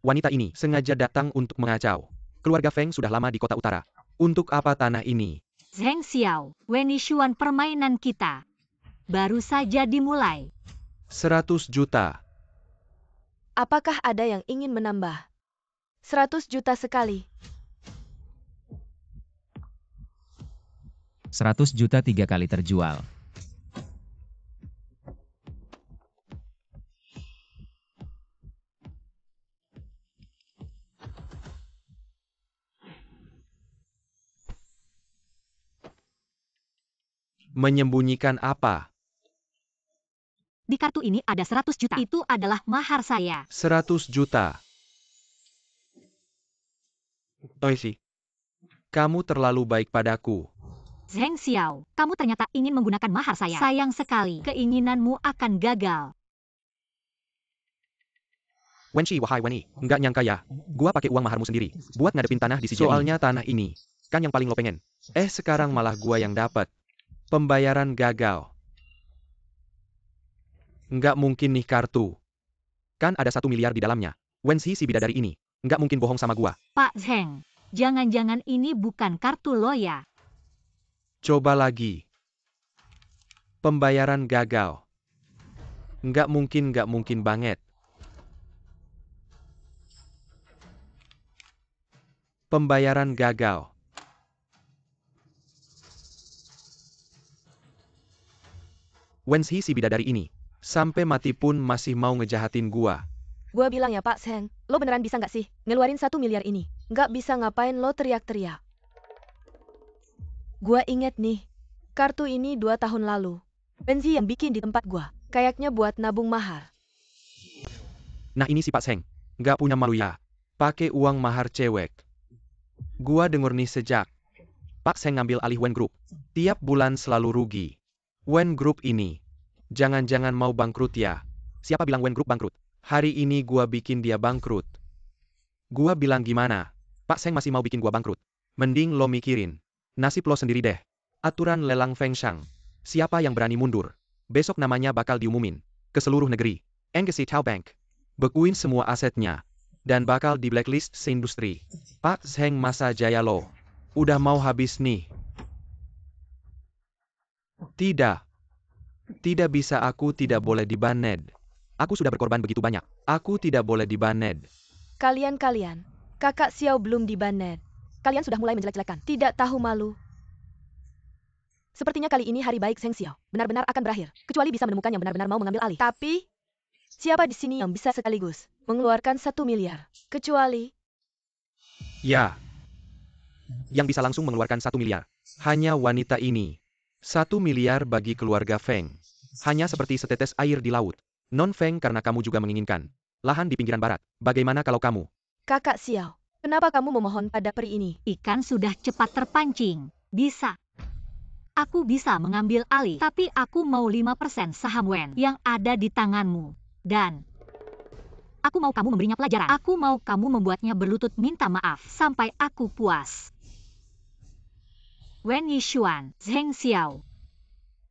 Wanita ini sengaja datang untuk mengacau. Keluarga Feng sudah lama di kota utara. Untuk apa tanah ini? Zheng Xiao, Wen Yishuan, permainan kita baru saja dimulai. 100 juta. Apakah ada yang ingin menambah? 100 juta sekali. 100 juta 3 kali terjual. Menyembunyikan apa? Di kartu ini ada 100 juta. Itu adalah mahar saya. 100 juta. Oishi. Kamu terlalu baik padaku. Zheng Xiao, kamu ternyata ingin menggunakan mahar saya. Sayang sekali, keinginanmu akan gagal. Wenshi, wahai Weni, nggak nyangka ya. Gua pakai uang maharmu sendiri, buat ngadepin tanah di sini. Soalnya tanah ini, kan yang paling lo pengen. Sekarang malah gua yang dapat. Pembayaran gagal. Nggak mungkin nih kartu. Kan ada 1 miliar di dalamnya. Wenshi si bidadari ini, nggak mungkin bohong sama gua. Pak Zheng, jangan-jangan ini bukan kartu lo ya? Coba lagi. Pembayaran gagal. Nggak mungkin banget. Pembayaran gagal. Wenshi si bidadari ini, sampai mati pun masih mau ngejahatin gua. Gua bilang ya Pak Zheng, lo beneran bisa nggak sih ngeluarin 1 miliar ini? Nggak bisa ngapain lo teriak-teriak. Gua inget nih, kartu ini 2 tahun lalu. Wenshi yang bikin di tempat gua, kayaknya buat nabung mahar. Nah ini si Pak Zheng, nggak punya malu ya. Pakai uang mahar cewek. Gua denger nih sejak Pak Zheng ngambil alih Wen Group. Tiap bulan selalu rugi. Wen Group ini, jangan-jangan mau bangkrut ya. Siapa bilang Wen Group bangkrut? Hari ini gua bikin dia bangkrut. Gua bilang gimana? Pak Zheng masih mau bikin gua bangkrut. Mending lo mikirin nasib lo sendiri deh. Aturan lelang Feng Shang. Siapa yang berani mundur? Besok namanya bakal diumumin ke seluruh negeri. Engkesi Tao Bank. Bekuin semua asetnya. Dan bakal di blacklist seindustri. Pak Zheng masa jaya lo. Udah mau habis nih. Tidak. Tidak bisa, aku tidak boleh di-banned. Aku sudah berkorban begitu banyak. Aku tidak boleh di-banned. Kalian, kakak Xiao belum di-banned. Kalian sudah mulai menjelek-jelekan. Tidak tahu malu. Sepertinya kali ini hari baik Zheng Xiao benar-benar akan berakhir. Kecuali bisa menemukan yang benar-benar mau mengambil alih. Tapi, siapa di sini yang bisa sekaligus mengeluarkan 1 miliar? Kecuali... Ya. Yang bisa langsung mengeluarkan 1 miliar. Hanya wanita ini. 1 miliar bagi keluarga Feng. Hanya seperti setetes air di laut. Non-Feng karena kamu juga menginginkan lahan di pinggiran barat. Bagaimana kalau kamu? Kakak Xiao, kenapa kamu memohon pada peri ini? Ikan sudah cepat terpancing. Bisa. Aku bisa mengambil alih, tapi aku mau 5% saham Wen yang ada di tanganmu. Dan aku mau kamu memberinya pelajaran. Aku mau kamu membuatnya berlutut minta maaf sampai aku puas. Wen Yishuan, Zheng Xiao.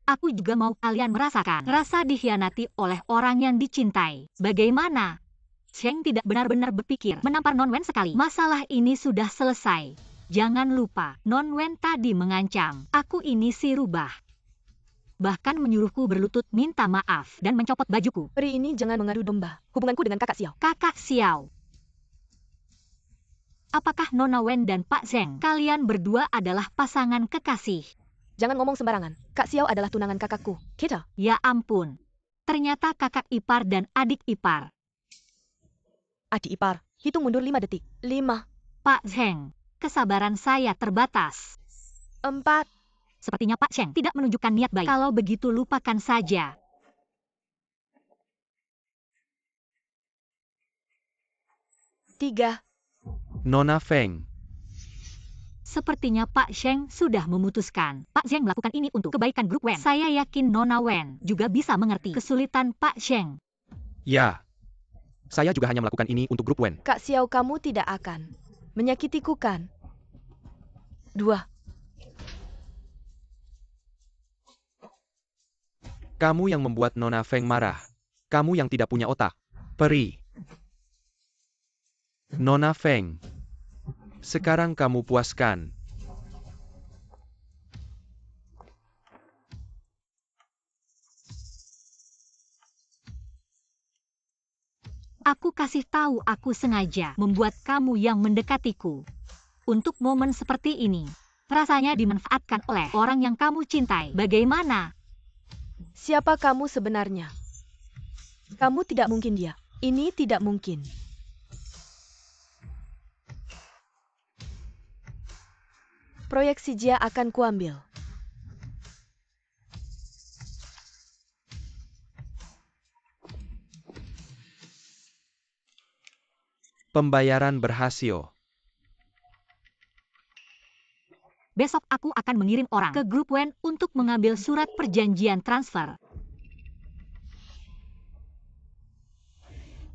Aku juga mau kalian merasakan rasa dikhianati oleh orang yang dicintai. Bagaimana? Zheng tidak benar-benar berpikir menampar Non Wen sekali. Masalah ini sudah selesai. Jangan lupa, Non Wen tadi mengancam, aku ini si rubah. Bahkan menyuruhku berlutut minta maaf dan mencopot bajuku. Peri ini jangan mengadu domba hubunganku dengan kakak Xiao. Kakak Xiao. Apakah Nona Wen dan Pak Zheng, kalian berdua adalah pasangan kekasih? Jangan ngomong sembarangan. Kak Xiao adalah tunangan kakakku. Kita. Ya ampun. Ternyata kakak ipar dan adik ipar. Adik ipar. Hitung mundur 5 detik. 5. Pak Zheng, kesabaran saya terbatas. 4. Sepertinya Pak Zheng tidak menunjukkan niat baik. Kalau begitu lupakan saja. 3. Nona Feng. Sepertinya Pak Sheng sudah memutuskan. Pak Sheng melakukan ini untuk kebaikan grup Wen. Saya yakin Nona Wen juga bisa mengerti kesulitan Pak Sheng. Ya. Saya juga hanya melakukan ini untuk grup Wen. Kak Xiao, kamu tidak akan menyakitiku kan? 2. Kamu yang membuat Nona Feng marah. Kamu yang tidak punya otak. Peri. Nona Feng. Sekarang kamu puaskan. Aku kasih tahu aku sengaja membuat kamu yang mendekatiku. Untuk momen seperti ini, rasanya dimanfaatkan oleh orang yang kamu cintai. Bagaimana? Siapa kamu sebenarnya? Kamu tidak mungkin dia. Ini tidak mungkin. Proyeksi Jia akan kuambil. Pembayaran berhasil. Besok aku akan mengirim orang ke grup Wen untuk mengambil surat perjanjian transfer.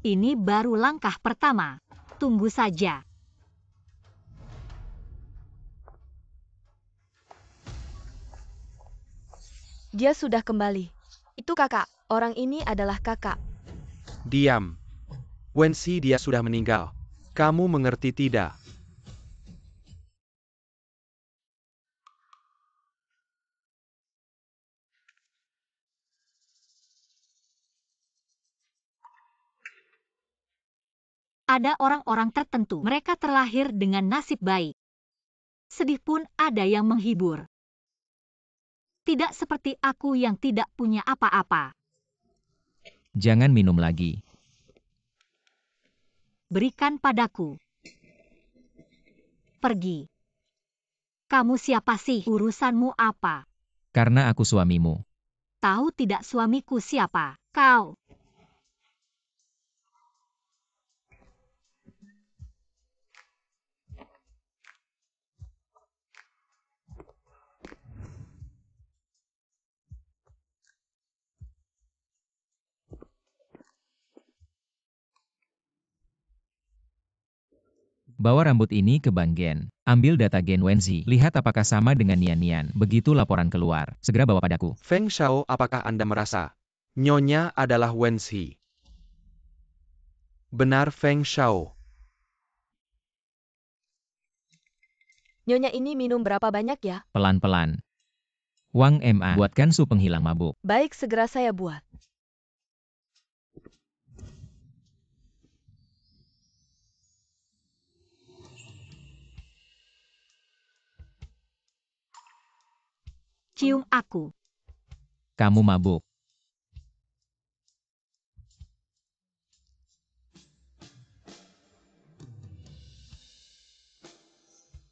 Ini baru langkah pertama. Tunggu saja. Dia sudah kembali. Itu kakak. Orang ini adalah kakak. Diam. Wensi, dia sudah meninggal. Kamu mengerti tidak? Ada orang-orang tertentu, mereka terlahir dengan nasib baik. Sedih pun ada yang menghibur. Tidak seperti aku yang tidak punya apa-apa. Jangan minum lagi. Berikan padaku. Pergi. Kamu siapa sih? Urusanmu apa? Karena aku suamimu. Tahu tidak suamiku siapa? Kau. Bawa rambut ini ke Bank Gen. Ambil data Gen Wenzi. Lihat apakah sama dengan Nian Nian. Begitu laporan keluar. Segera bawa padaku. Feng Shao, apakah Anda merasa Nyonya adalah Wensi? Benar Feng Shao. Nyonya ini minum berapa banyak ya? Pelan-pelan. Wang Ma, buatkan sup penghilang mabuk. Baik, segera saya buat. Cium aku. Kamu mabuk.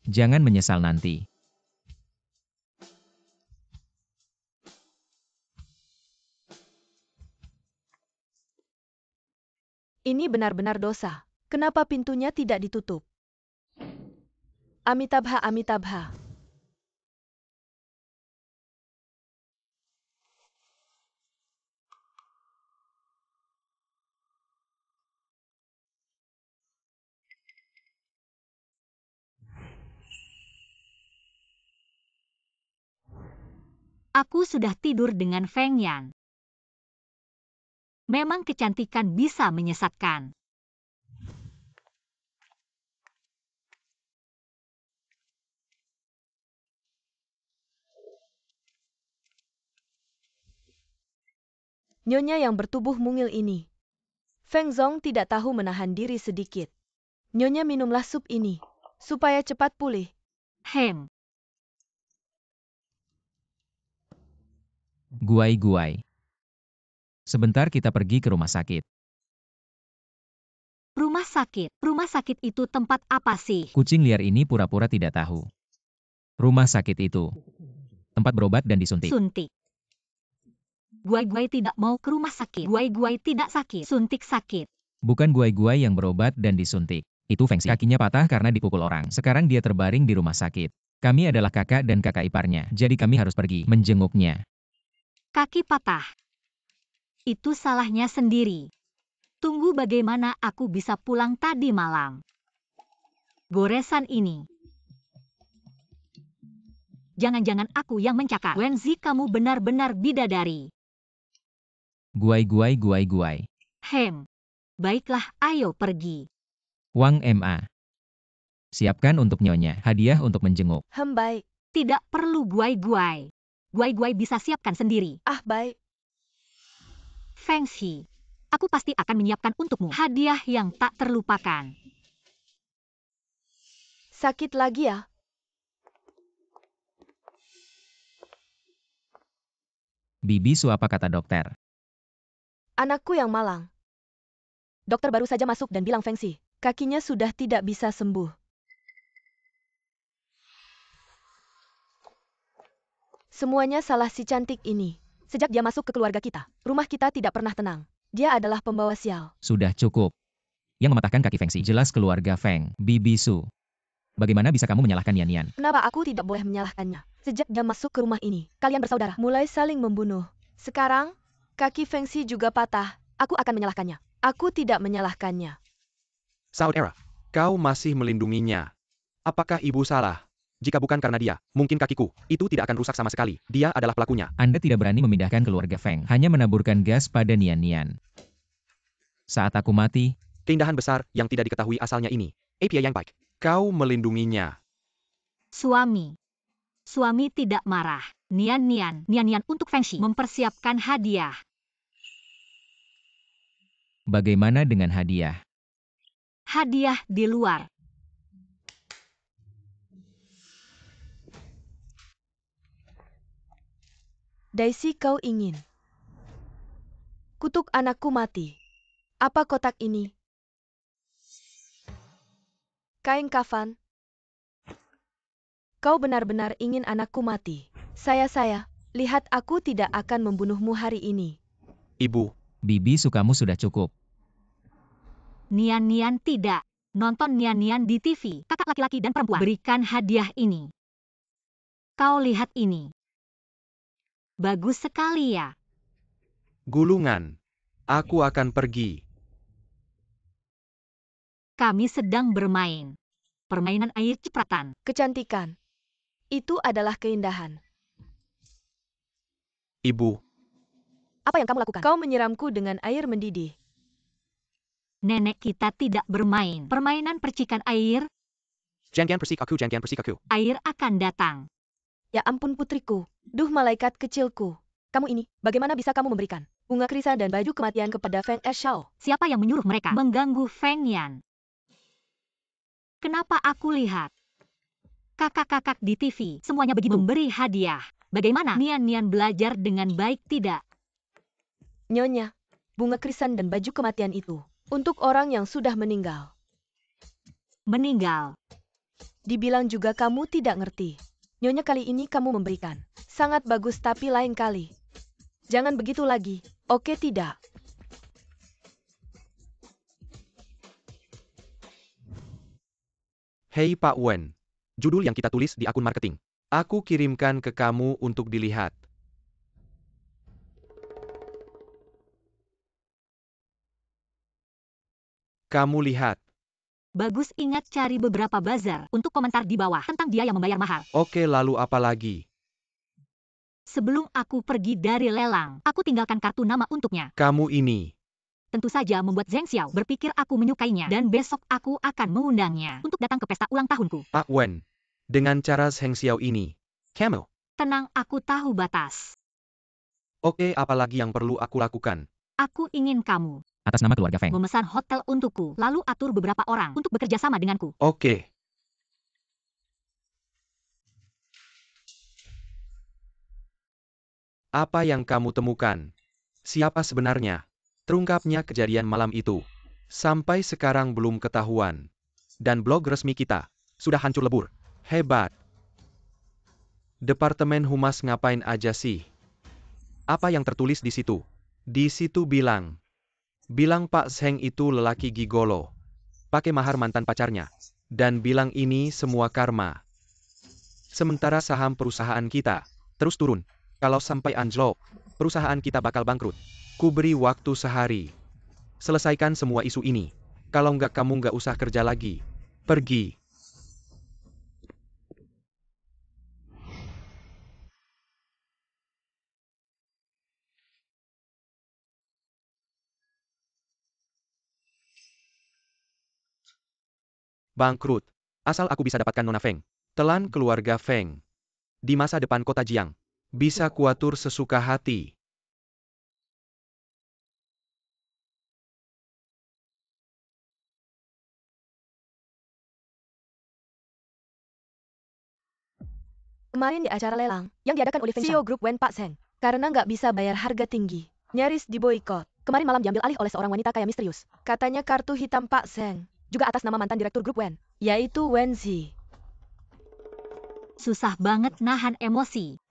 Jangan menyesal nanti. Ini benar-benar dosa. Kenapa pintunya tidak ditutup? Amitabha, Amitabha. Aku sudah tidur dengan Feng Yan. Memang kecantikan bisa menyesatkan. Nyonya yang bertubuh mungil ini. Feng Zong tidak tahu menahan diri sedikit. Nyonya minumlah sup ini, supaya cepat pulih. Hem. Guai-guai. Sebentar kita pergi ke rumah sakit. Rumah sakit. Rumah sakit itu tempat apa sih? Kucing liar ini pura-pura tidak tahu. Rumah sakit itu tempat berobat dan disuntik. Suntik. Guai-guai tidak mau ke rumah sakit. Guai-guai tidak sakit. Suntik sakit. Bukan guai-guai yang berobat dan disuntik. Itu Feng Xi. Kakinya patah karena dipukul orang. Sekarang dia terbaring di rumah sakit. Kami adalah kakak dan kakak iparnya, jadi kami harus pergi menjenguknya. Kaki patah. Itu salahnya sendiri. Tunggu bagaimana aku bisa pulang tadi malam. Goresan ini. Jangan-jangan aku yang mencakar. Wenzi, kamu benar-benar bidadari. Guai. Baiklah, ayo pergi. Wang Ma. Siapkan untuk nyonya, hadiah untuk menjenguk. Baik. Tidak perlu guai-guai. Guai-guai bisa siapkan sendiri. Baik. Feng Xi, aku pasti akan menyiapkan untukmu hadiah yang tak terlupakan. Sakit lagi ya? Bibi Su, apa kata dokter? Anakku yang malang. Dokter baru saja masuk dan bilang Feng Xi, kakinya sudah tidak bisa sembuh. Semuanya salah si cantik ini. Sejak dia masuk ke keluarga kita, rumah kita tidak pernah tenang. Dia adalah pembawa sial. Sudah cukup. Yang mematahkan kaki Feng Xi jelas keluarga Feng, Bibi Su. Bagaimana bisa kamu menyalahkan Nian Nian? Kenapa aku tidak boleh menyalahkannya? Sejak dia masuk ke rumah ini, kalian bersaudara mulai saling membunuh. Sekarang, kaki Feng Xi juga patah. Aku akan menyalahkannya. Aku tidak menyalahkannya. Saudara, kau masih melindunginya. Apakah ibu salah? Jika bukan karena dia, mungkin kakiku itu tidak akan rusak sama sekali. Dia adalah pelakunya. Anda tidak berani memindahkan keluarga Feng, hanya menaburkan gas pada Nian Nian. Saat aku mati, Keindahan besar yang tidak diketahui asalnya ini. Apia yang baik. Kau melindunginya. Suami tidak marah. Nian Nian untuk Feng Xi mempersiapkan hadiah. bagaimana dengan hadiah? Hadiah di luar. Daisy, kau ingin kutuk anakku mati. Apa kotak ini? Kain kafan. Kau benar-benar ingin anakku mati. Saya, lihat aku tidak akan membunuhmu hari ini. Ibu, Bibi Su, kamu sudah cukup. Nian Nian tidak. Nonton Nian Nian di TV. Kakak laki-laki dan perempuan. Berikan hadiah ini. Kau lihat ini. Bagus sekali ya. gulungan. Aku akan pergi. Kami sedang bermain. Permainan air cipratan. Kecantikan. Itu adalah keindahan. Ibu, Apa yang kamu lakukan? Kau menyiramku dengan air mendidih. Nenek kita tidak bermain. Permainan percikan air, jangan persik aku. air akan datang. Ya ampun putriku. Duh malaikat kecilku. Kamu ini, bagaimana bisa kamu memberikan bunga krisan dan baju kematian kepada Feng Xiao? Siapa yang menyuruh mereka mengganggu Feng Yan? Kenapa aku lihat kakak-kakak di TV semuanya begitu memberi hadiah? Bagaimana Nian Nian belajar dengan baik tidak? Nyonya, bunga krisan dan baju kematian itu untuk orang yang sudah meninggal. Meninggal. Dibilang juga kamu tidak ngerti. Nyonya, kali ini kamu memberikan. Sangat bagus, tapi lain kali. Jangan begitu lagi, oke tidak? Hei Pak Wen. Judul yang kita tulis di akun marketing. Aku kirimkan ke kamu untuk dilihat. Kamu lihat. Bagus, ingat cari beberapa buzzer untuk komentar di bawah tentang dia yang membayar mahal. Oke, lalu apa lagi? Sebelum aku pergi dari lelang, aku tinggalkan kartu nama untuknya. Kamu ini. Tentu saja membuat Zheng Xiao berpikir aku menyukainya dan besok aku akan mengundangnya untuk datang ke pesta ulang tahunku. Pak Wen. Dengan cara Zheng Xiao ini. Kamu. Tenang, aku tahu batas. Oke, apa lagi yang perlu aku lakukan? Aku ingin kamu Atas nama keluarga Feng. memesan hotel untukku, lalu atur beberapa orang untuk bekerja sama denganku. Oke. Apa yang kamu temukan? Siapa sebenarnya? Terungkapnya kejadian malam itu. Sampai sekarang belum ketahuan. Dan blog resmi kita sudah hancur lebur. Hebat. Departemen Humas ngapain aja sih? Apa yang tertulis di situ? Di situ bilang Pak Zheng itu lelaki gigolo. pakai mahar mantan pacarnya, dan bilang ini semua karma. Sementara saham perusahaan kita terus turun. Kalau sampai anjlok, perusahaan kita bakal bangkrut. Ku beri waktu sehari. Selesaikan semua isu ini. Kalau nggak kamu nggak usah kerja lagi. Pergi. Bangkrut. Asal aku bisa dapatkan Nona Feng. Telan keluarga Feng. Di masa depan kota Jiang. Bisa kuatur sesuka hati. Kemarin di acara lelang yang diadakan oleh CEO Grup Wen Pak Seng, karena nggak bisa bayar harga tinggi, nyaris diboikot. Kemarin malam diambil alih oleh seorang wanita kaya misterius. Katanya kartu hitam Pak Seng, juga atas nama mantan direktur Grup Wen, yaitu Wen Zi. Susah banget nahan emosi.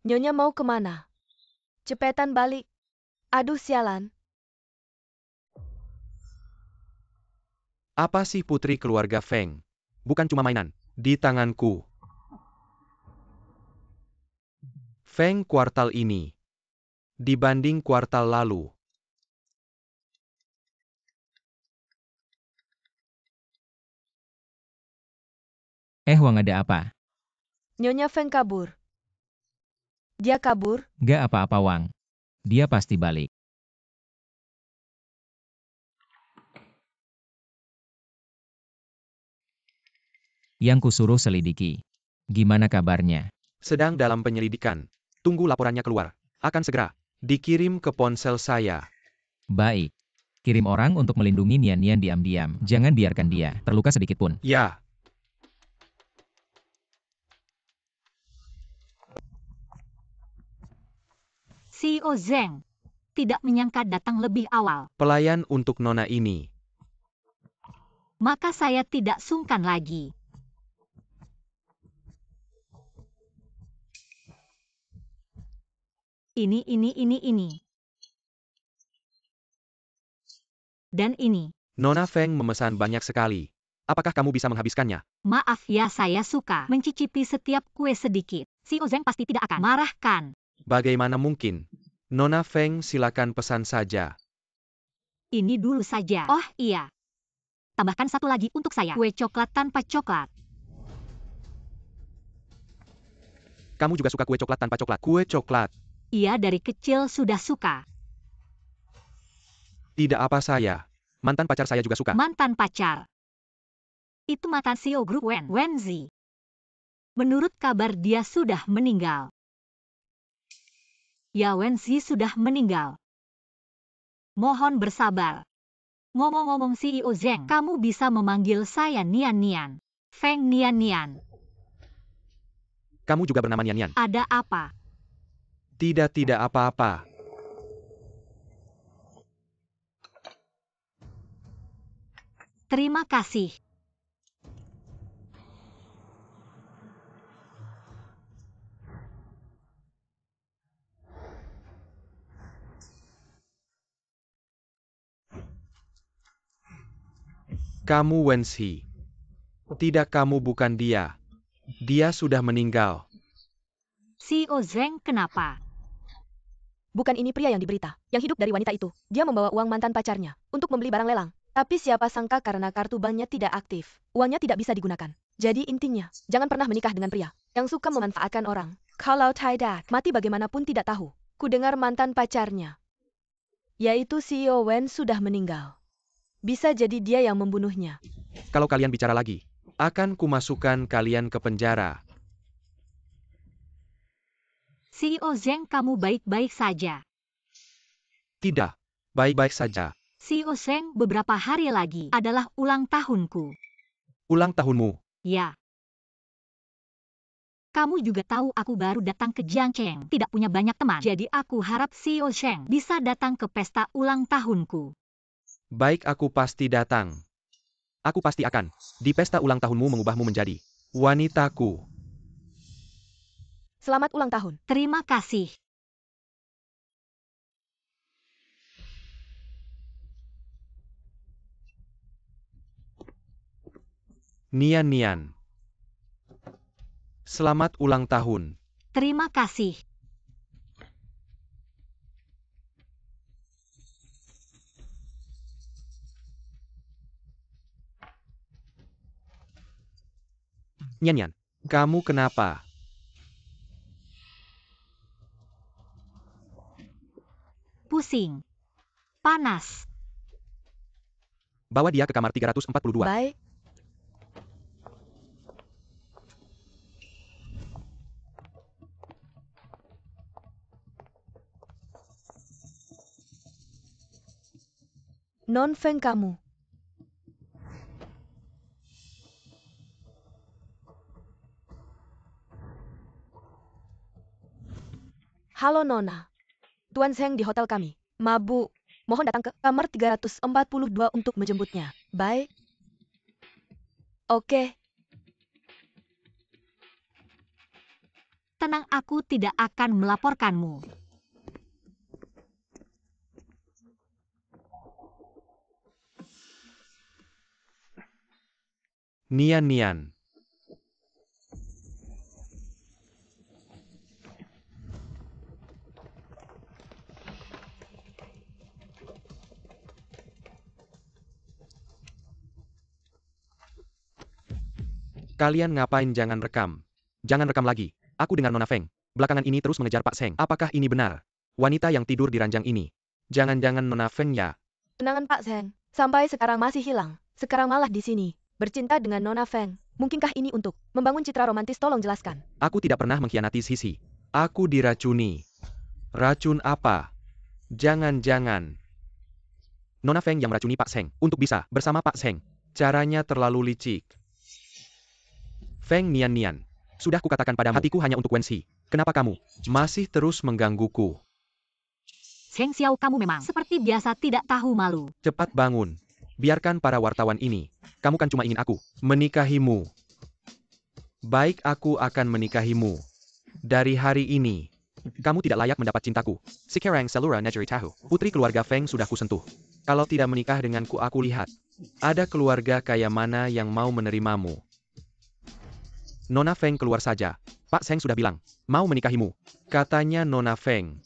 Nyonya mau kemana? Cepetan balik. Aduh sialan. Apa sih putri keluarga Feng? Bukan cuma mainan. Di tanganku. Feng kuartal ini. Dibanding kuartal lalu. Wang ada apa? Nyonya Feng kabur. Dia kabur? Gak apa-apa Wang. Dia pasti balik. Yang kusuruh selidiki. Gimana kabarnya? Sedang dalam penyelidikan. Tunggu laporannya keluar. Akan segera dikirim ke ponsel saya. Baik. Kirim orang untuk melindungi Nian-Nian diam-diam. Jangan biarkan dia terluka sedikit pun. Ya. CEO Zeng tidak menyangka datang lebih awal. Pelayan untuk Nona ini. Maka saya tidak sungkan lagi. Ini. Dan ini. Nona Feng memesan banyak sekali. Apakah kamu bisa menghabiskannya? Maaf ya, saya suka mencicipi setiap kue sedikit. CEO Zeng pasti tidak akan marahkan. Bagaimana mungkin? Nona Feng silakan pesan saja. Ini dulu saja. Oh iya. Tambahkan satu lagi untuk saya. Kue coklat tanpa coklat. Kamu juga suka kue coklat tanpa coklat? Kue coklat. Iya, dari kecil sudah suka. Tidak apa saya. Mantan pacar saya juga suka. Mantan pacar. Itu mantan CEO Grup Wen Zi. Menurut kabar dia sudah meninggal. Ya, Wen Zi sudah meninggal. Mohon bersabar. Ngomong-ngomong CEO Zeng, kamu bisa memanggil saya Nian-Nian. Feng Nian-Nian. Kamu juga bernama Nian-Nian. Ada apa? Tidak apa-apa. Terima kasih. Kamu Wen Zi. Tidak, kamu bukan dia. Dia sudah meninggal. CEO Zeng kenapa? Bukan ini pria yang diberita, yang hidup dari wanita itu. Dia membawa uang mantan pacarnya untuk membeli barang lelang. Tapi siapa sangka karena kartu banknya tidak aktif, uangnya tidak bisa digunakan. Jadi intinya, jangan pernah menikah dengan pria yang suka memanfaatkan orang. Kalau tidak, mati bagaimanapun tidak tahu. Ku dengar mantan pacarnya, yaitu CEO Wen sudah meninggal. Bisa jadi dia yang membunuhnya. Kalau kalian bicara lagi, akan kumasukkan kalian ke penjara. CEO Zeng, kamu baik-baik saja. Tidak, baik-baik saja. CEO Zeng, beberapa hari lagi adalah ulang tahunku. Ulang tahunmu. Ya. Kamu juga tahu aku baru datang ke Jiangcheng, tidak punya banyak teman. Jadi aku harap Xiao Sheng bisa datang ke pesta ulang tahunku. Baik, aku pasti datang. Aku pasti akan, di pesta ulang tahunmu mengubahmu menjadi wanitaku. Selamat ulang tahun. Terima kasih. Nian. Selamat ulang tahun. Terima kasih. Nian, kamu kenapa? Pusing. Panas. Bawa dia ke kamar 342. Baik. Non Feng kamu. Halo Nona. Tuan Zheng di hotel kami. Mabuk. Mohon datang ke kamar 342 untuk menjemputnya. Baik. Oke. Tenang, aku tidak akan melaporkanmu. Nian. Kalian ngapain? Jangan rekam. Jangan rekam lagi. Aku dengar Nona Feng belakangan ini terus mengejar Pak Zheng. Apakah ini benar? Wanita yang tidur di ranjang ini. Jangan-jangan Nona Feng ya? Tenangan Pak Zheng. Sampai sekarang masih hilang. Sekarang malah di sini. Bercinta dengan Nona Feng. Mungkinkah ini untuk membangun citra romantis? Tolong jelaskan. Aku tidak pernah mengkhianati Sisi. Aku diracuni. Racun apa? Jangan-jangan Nona Feng yang meracuni Pak Zheng untuk bisa bersama Pak Zheng. Caranya terlalu licik. Feng Nian. Sudah kukatakan padamu, hatiku hanya untuk Wenxi. Kenapa kamu masih terus menggangguku? Zheng Xiao, kamu memang seperti biasa tidak tahu malu. Cepat bangun. Biarkan para wartawan ini. Kamu kan cuma ingin aku menikahimu. Baik, aku akan menikahimu. Dari hari ini, kamu tidak layak mendapat cintaku. Sekarang Selura Negeri tahu. Putri keluarga Feng sudah kusentuh. Kalau tidak menikah denganku, aku lihat. Ada keluarga kaya mana yang mau menerimamu? Nona Feng keluar saja. Pak Zheng sudah bilang, mau menikahimu. Katanya Nona Feng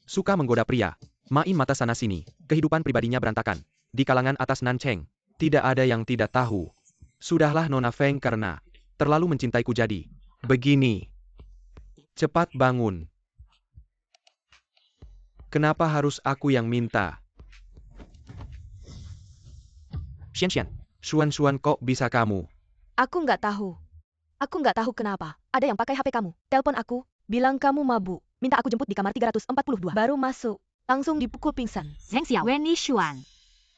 suka menggoda pria. Main mata sana-sini. Kehidupan pribadinya berantakan. Di kalangan atas Nancheng, tidak ada yang tidak tahu. Sudahlah Nona Feng, karena terlalu mencintaiku jadi begini. Cepat bangun. Kenapa harus aku yang minta? Xian, Xuan, kok bisa kamu? Aku nggak tahu. Aku nggak tahu kenapa. Ada yang pakai HP kamu. Telepon aku. Bilang kamu mabuk. Minta aku jemput di kamar 342. Baru masuk. Langsung dipukul pingsan. Zheng Xiao, Weni Xuan.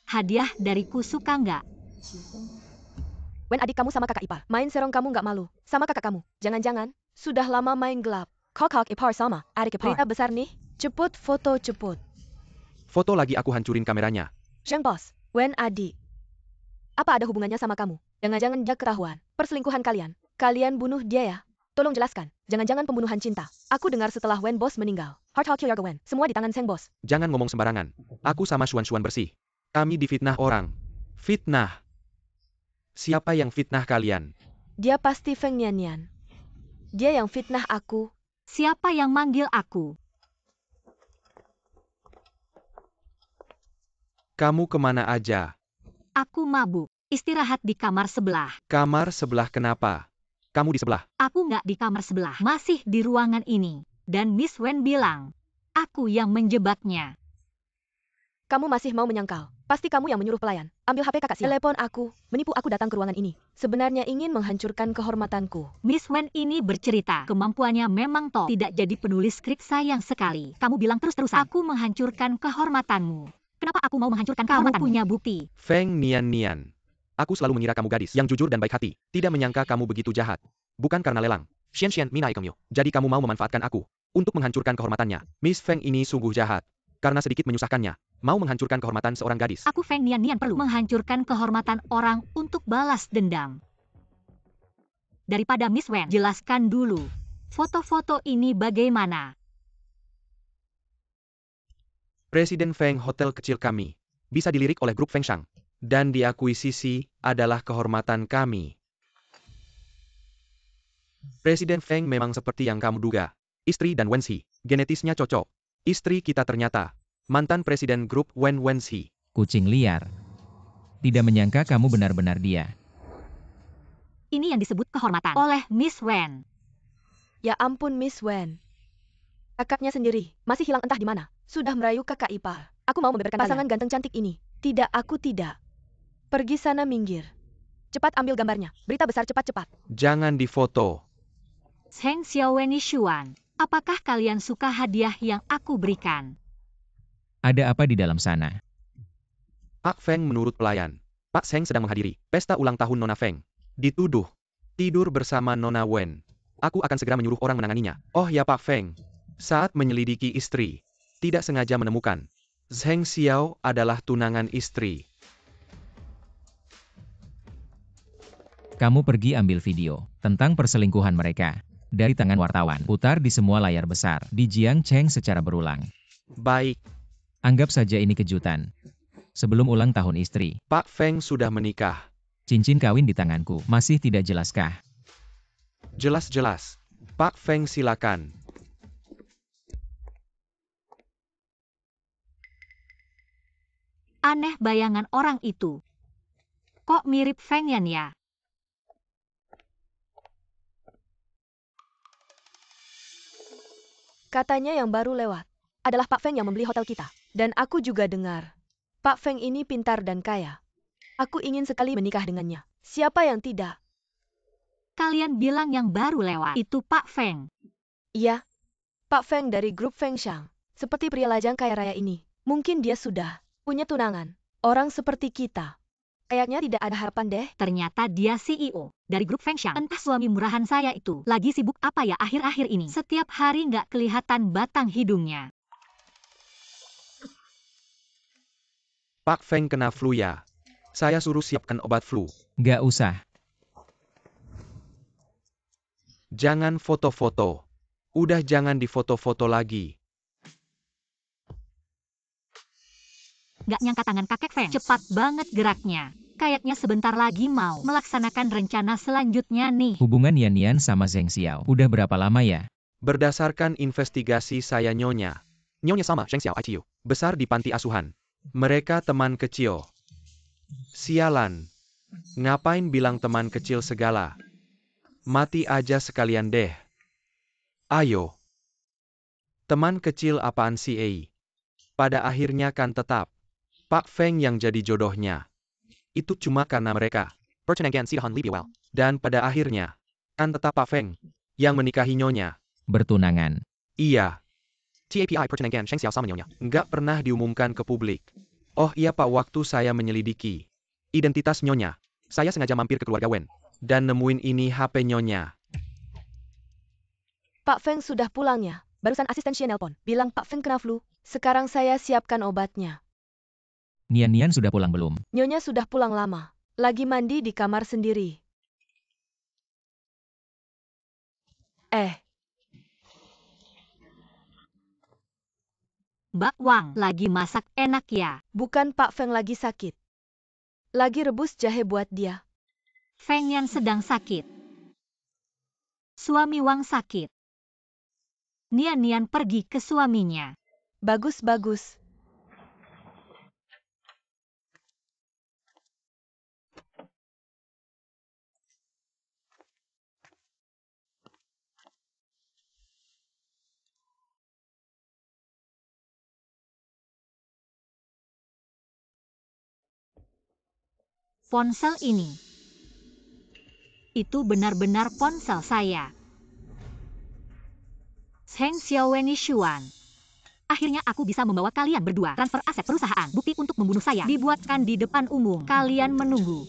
Hadiah dariku, suka nggak? Wen, adik kamu sama kakak ipar. Main serong kamu nggak malu. Sama kakak kamu. Jangan-jangan sudah lama main gelap. Kakak ipar sama adik ipar. Berita besar nih. Ceput foto ceput. Foto lagi, aku hancurin kameranya. Zheng bos. Wen adik. Apa ada hubungannya sama kamu? Jangan-jangan dia ketahuan. Perselingkuhan kalian. Kalian bunuh dia ya? Tolong jelaskan. Jangan-jangan pembunuhan cinta. Aku dengar setelah Wen bos meninggal. Heart Hawk Yarga Wen. Semua di tangan Zheng bos. Jangan ngomong sembarangan. Aku sama Xuan bersih. Kami difitnah orang. Fitnah. Siapa yang fitnah kalian? Dia pasti Feng Nian. Dia yang fitnah aku. Siapa yang manggil aku? Kamu kemana aja? Aku mabuk. Istirahat di kamar sebelah. Kamar sebelah kenapa? Kamu di sebelah. Aku nggak di kamar sebelah. Masih di ruangan ini. Dan Miss Wen bilang, aku yang menjebaknya. Kamu masih mau menyangkal. Pasti kamu yang menyuruh pelayan. Ambil HP kakak telepon aku. Menipu aku datang ke ruangan ini. Sebenarnya ingin menghancurkan kehormatanku. Miss Wen ini bercerita. Kemampuannya memang top. Tidak jadi penulis skrip, sayang sekali. Kamu bilang terus-terusan. Aku menghancurkan kehormatanmu. Kenapa aku mau menghancurkan kehormatanmu? Kamu punya bukti. Feng Nian. Aku selalu mengira kamu gadis yang jujur dan baik hati. Tidak menyangka kamu begitu jahat. Bukan karena lelang. Xian Minai Kemyo. Jadi kamu mau memanfaatkan aku untuk menghancurkan kehormatannya. Miss Feng ini sungguh jahat. Karena sedikit menyusahkannya, mau menghancurkan kehormatan seorang gadis. Aku Feng Nian perlu menghancurkan kehormatan orang untuk balas dendam. Daripada Miss Wen, jelaskan dulu. Foto-foto ini bagaimana? Presiden Feng hotel kecil kami. Bisa dilirik oleh grup Feng Shang. Dan diakuisisi adalah kehormatan kami. Presiden Feng memang seperti yang kamu duga. Istri dan Wenxi, genetisnya cocok. Istri kita ternyata mantan presiden grup Wenxi. Kucing liar. Tidak menyangka kamu benar-benar dia. Ini yang disebut kehormatan oleh Miss Wen. Ya ampun Miss Wen. Kakaknya sendiri, masih hilang entah di mana. Sudah merayu kakak ipar. Aku mau membeberkan pasangan ganteng cantik ini. Tidak, aku tidak. Pergi sana minggir. Cepat ambil gambarnya. Berita besar cepat-cepat. Jangan difoto. Zheng Xiaowen Xuan, apakah kalian suka hadiah yang aku berikan? Ada apa di dalam sana? Pak Feng menurut pelayan. Pak Zheng sedang menghadiri pesta ulang tahun Nona Feng. Dituduh tidur bersama Nona Wen. Aku akan segera menyuruh orang menanganinya. Oh ya Pak Feng. Saat menyelidiki istri, tidak sengaja menemukan Zheng Xiao adalah tunangan istri. Kamu pergi ambil video tentang perselingkuhan mereka. Dari tangan wartawan, putar di semua layar besar, di Jiang Cheng secara berulang. Baik, Anggap saja ini kejutan. Sebelum ulang tahun istri, Pak Feng sudah menikah. cincin kawin di tanganku, masih tidak jelaskah? Jelas-jelas. Pak Feng silakan. Aneh bayangan orang itu. Kok mirip Feng Yan ya? Katanya yang baru lewat adalah Pak Feng yang membeli hotel kita. Dan aku juga dengar. Pak Feng ini pintar dan kaya. Aku ingin sekali menikah dengannya. Siapa yang tidak? Kalian bilang yang baru lewat. Itu Pak Feng. Iya. Pak Feng dari grup Feng Shang. Seperti pria lajang kaya raya ini. Mungkin dia sudah punya tunangan. Orang seperti kita. Kayaknya tidak ada harapan deh. Ternyata dia CEO dari grup Feng Shang. Entah suami murahan saya itu lagi sibuk apa ya akhir-akhir ini. Setiap hari nggak kelihatan batang hidungnya. Pak Feng kena flu ya. Saya suruh siapkan obat flu. Gak usah. Jangan foto-foto. Udah jangan difoto-foto lagi. Nggak nyangka tangan kakek Feng cepat banget geraknya. Kayaknya sebentar lagi mau melaksanakan rencana selanjutnya nih. Hubungan Yan sama Zheng Xiao udah berapa lama ya? Berdasarkan investigasi saya Nyonya sama Zheng Xiao ITU. Besar di panti asuhan. Mereka teman kecil. Sialan. Ngapain bilang teman kecil segala? Mati aja sekalian deh. Ayo. Teman kecil apaan sih Pada akhirnya kan tetap Pak Feng yang jadi jodohnya. Itu cuma karena mereka dan pada akhirnya kan tetap Pak Feng yang menikahi Nyonya. Bertunangan. Iya. TAPI pertunangan Zheng Xiao sama Nyonya nggak pernah diumumkan ke publik. Oh iya Pak, waktu saya menyelidiki identitas Nyonya, saya sengaja mampir ke keluarga Wen dan nemuin ini HP Nyonya. Pak Feng sudah pulang ya. Barusan asisten Xie nelpon. Bilang Pak Feng kena flu. Sekarang saya siapkan obatnya. Nian sudah pulang belum? Nyonya sudah pulang lama. Lagi mandi di kamar sendiri. Mbak Wang lagi masak enak ya. Bukan Pak Feng lagi sakit. Lagi rebus jahe buat dia. Feng Yan sedang sakit. Suami Wang sakit. Nian pergi ke suaminya. Bagus-bagus. Ponsel ini. Itu benar-benar ponsel saya. Zheng Xiaowen Xuan. Akhirnya aku bisa membawa kalian berdua transfer aset perusahaan. Bukti untuk membunuh saya dibuatkan di depan umum. Kalian menunggu.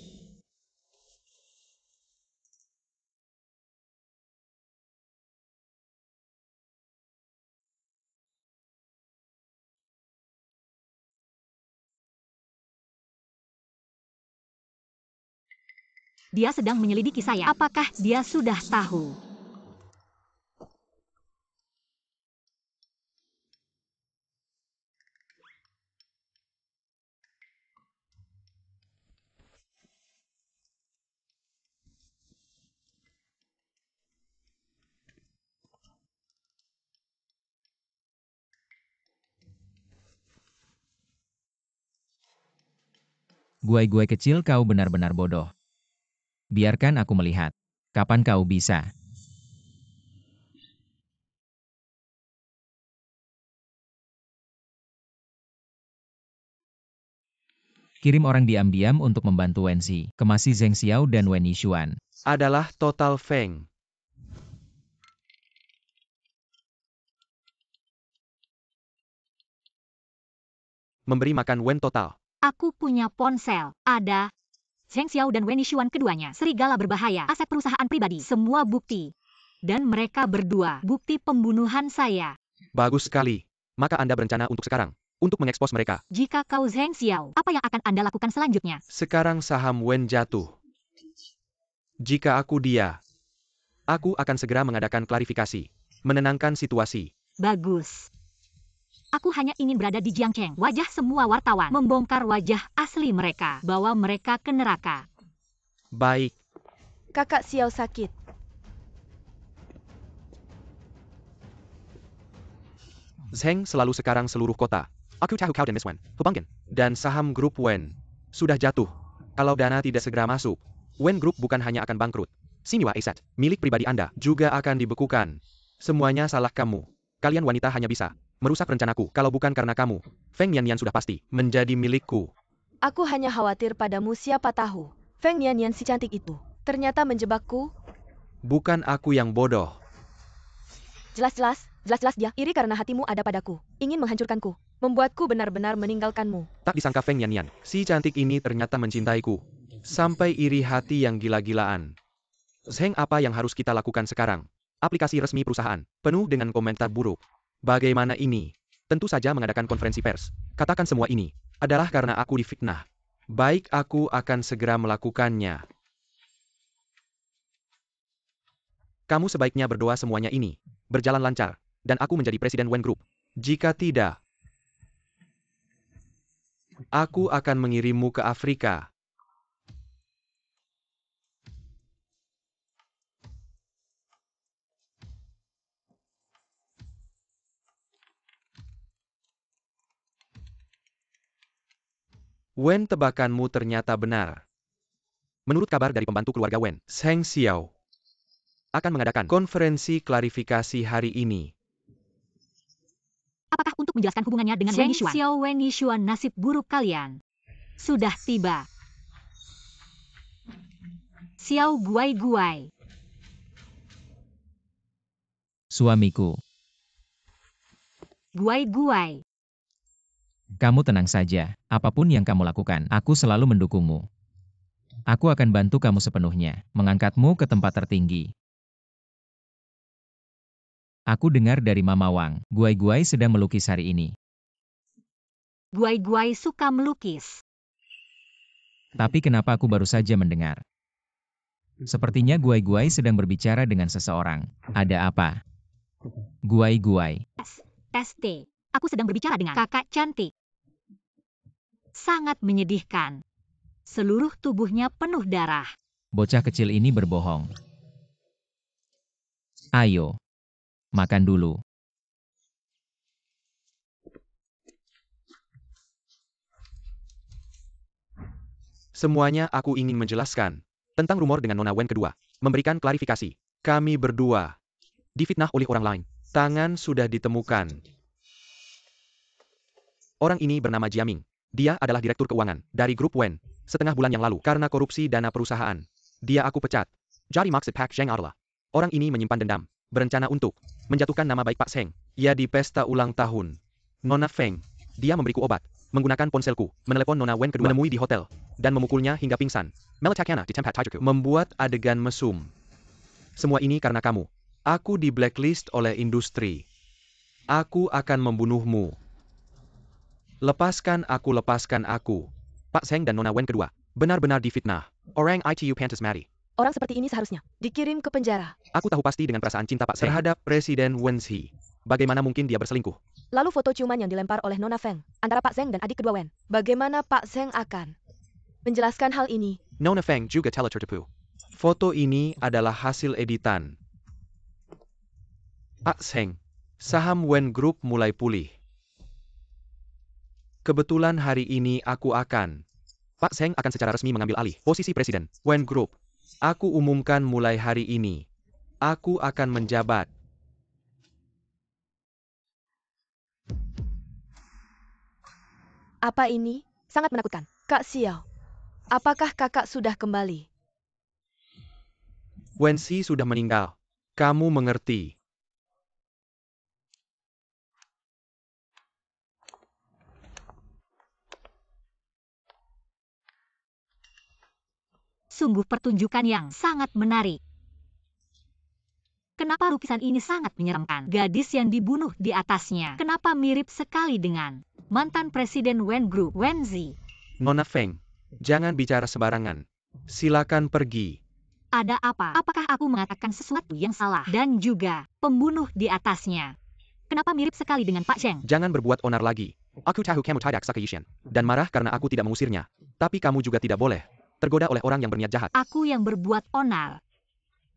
Dia sedang menyelidiki saya. Apakah dia sudah tahu? Guai-guai kecil, kau benar-benar bodoh. Biarkan aku melihat. Kapan kau bisa? Kirim orang diam-diam untuk membantu Wenzi, kemasi Zheng Xiao dan Wen Yishuan. Adalah total Feng. Memberi makan Wen total. Aku punya ponsel. Ada Zheng Xiao dan Wen Yishuan keduanya. Serigala berbahaya. Aset perusahaan pribadi. Semua bukti. Dan mereka berdua. Bukti pembunuhan saya. Bagus sekali. Maka Anda berencana untuk sekarang. Untuk mengekspos mereka. Jika kau Zheng Xiao, apa yang akan Anda lakukan selanjutnya? Sekarang saham Wen jatuh. Jika aku dia, aku akan segera mengadakan klarifikasi. Menenangkan situasi. Bagus. Aku hanya ingin berada di Jiangcheng. Wajah semua wartawan. Membongkar wajah asli mereka. Bawa mereka ke neraka. Baik. Kakak Xiao sakit. Zheng selalu sekarang seluruh kota. Aku tahu kau dan Miss Wen. Hubungkan. Dan saham grup Wen sudah jatuh. Kalau dana tidak segera masuk, Wen Group bukan hanya akan bangkrut. Siniwa Asset, milik pribadi Anda, juga akan dibekukan. Semuanya salah kamu. Kalian wanita hanya bisa merusak rencanaku. Kalau bukan karena kamu, Feng Yanyan sudah pasti menjadi milikku. Aku hanya khawatir padamu, siapa tahu. Feng Yanyan si cantik itu ternyata menjebakku. Bukan aku yang bodoh. Jelas-jelas dia iri karena hatimu ada padaku. Ingin menghancurkanku. Membuatku benar-benar meninggalkanmu. Tak disangka Feng Yanyan, si cantik ini ternyata mencintaiku. Sampai iri hati yang gila-gilaan. Zheng, apa yang harus kita lakukan sekarang? Aplikasi resmi perusahaan, penuh dengan komentar buruk. Bagaimana ini? Tentu saja mengadakan konferensi pers. Katakan semua ini adalah karena aku difitnah. Baik, aku akan segera melakukannya. Kamu sebaiknya berdoa semuanya ini berjalan lancar, dan aku menjadi presiden Wen Group. Jika tidak, aku akan mengirimmu ke Afrika. Wen, tebakanmu ternyata benar. Menurut kabar dari pembantu keluarga Wen, Zheng Xiao akan mengadakan konferensi klarifikasi hari ini. Apakah untuk menjelaskan hubungannya dengan Wen Yishuan? Zheng Xiao, Wen Yishuan, nasib buruk kalian sudah tiba. Xiao Guai-guai. Suamiku, Guai-guai. kamu tenang saja. Apapun yang kamu lakukan, aku selalu mendukungmu. Aku akan bantu kamu sepenuhnya, mengangkatmu ke tempat tertinggi. Aku dengar dari Mama Wang, Guai-guai sedang melukis hari ini. Guai-guai suka melukis. Tapi kenapa aku baru saja mendengar? Sepertinya Guai-guai sedang berbicara dengan seseorang. Ada apa? Guai-guai. ST. Aku sedang berbicara dengan kakak cantik. Sangat menyedihkan. Seluruh tubuhnya penuh darah. Bocah kecil ini berbohong. Ayo, makan dulu. Semuanya aku ingin menjelaskan tentang rumor dengan Nona Wen kedua. Memberikan klarifikasi. Kami berdua difitnah oleh orang lain. Tangan sudah ditemukan. Orang ini bernama Jiaming. Dia adalah direktur keuangan dari grup Wen. Setengah bulan yang lalu, karena korupsi dana perusahaan, dia aku pecat. Jadi maksud Pak Zheng adalah, orang ini menyimpan dendam, berencana untuk menjatuhkan nama baik Pak Zheng. Ya, di pesta ulang tahun Nona Feng, dia memberiku obat, menggunakan ponselku, menelepon Nona Wen kedua, menemui di hotel, dan memukulnya hingga pingsan. Meletakkannya di tempat tidurku, membuat adegan mesum. Semua ini karena kamu. Aku di blacklist oleh industri. Aku akan membunuhmu. Lepaskan aku, lepaskan aku. Pak Zheng dan Nona Wen kedua Benar-benar difitnah. Orang itu pantas mati. Orang seperti ini seharusnya dikirim ke penjara. Aku tahu pasti dengan perasaan cinta Pak Seng terhadap Presiden Wenzi. Bagaimana mungkin dia berselingkuh? Lalu foto ciuman yang dilempar oleh Nona Feng antara Pak Zeng dan adik kedua Wen. Bagaimana Pak Zeng akan menjelaskan hal ini? Nona Feng juga telah tertipu. Foto ini adalah hasil editan. Pak Seng, saham Wen Group mulai pulih. Kebetulan hari ini Pak Seng akan secara resmi mengambil alih posisi Presiden Wen Group. Aku umumkan mulai hari ini. Aku akan menjabat. Apa ini? Sangat menakutkan. Kak Xiao, apakah kakak sudah kembali? Wenzi sudah meninggal. Kamu mengerti. Sungguh pertunjukan yang sangat menarik. Kenapa lukisan ini sangat menyeramkan? Gadis yang dibunuh di atasnya. Kenapa mirip sekali dengan mantan Presiden Wen Group, Wenzi? Nona Feng, jangan bicara sembarangan. Silakan pergi. Ada apa? Apakah aku mengatakan sesuatu yang salah? Dan juga pembunuh di atasnya. Kenapa mirip sekali dengan Pak Zeng? Jangan berbuat onar lagi. Aku tahu kamu tidak sakit dan marah karena aku tidak mengusirnya. Tapi kamu juga tidak boleh tergoda oleh orang yang berniat jahat. Aku yang berbuat onar.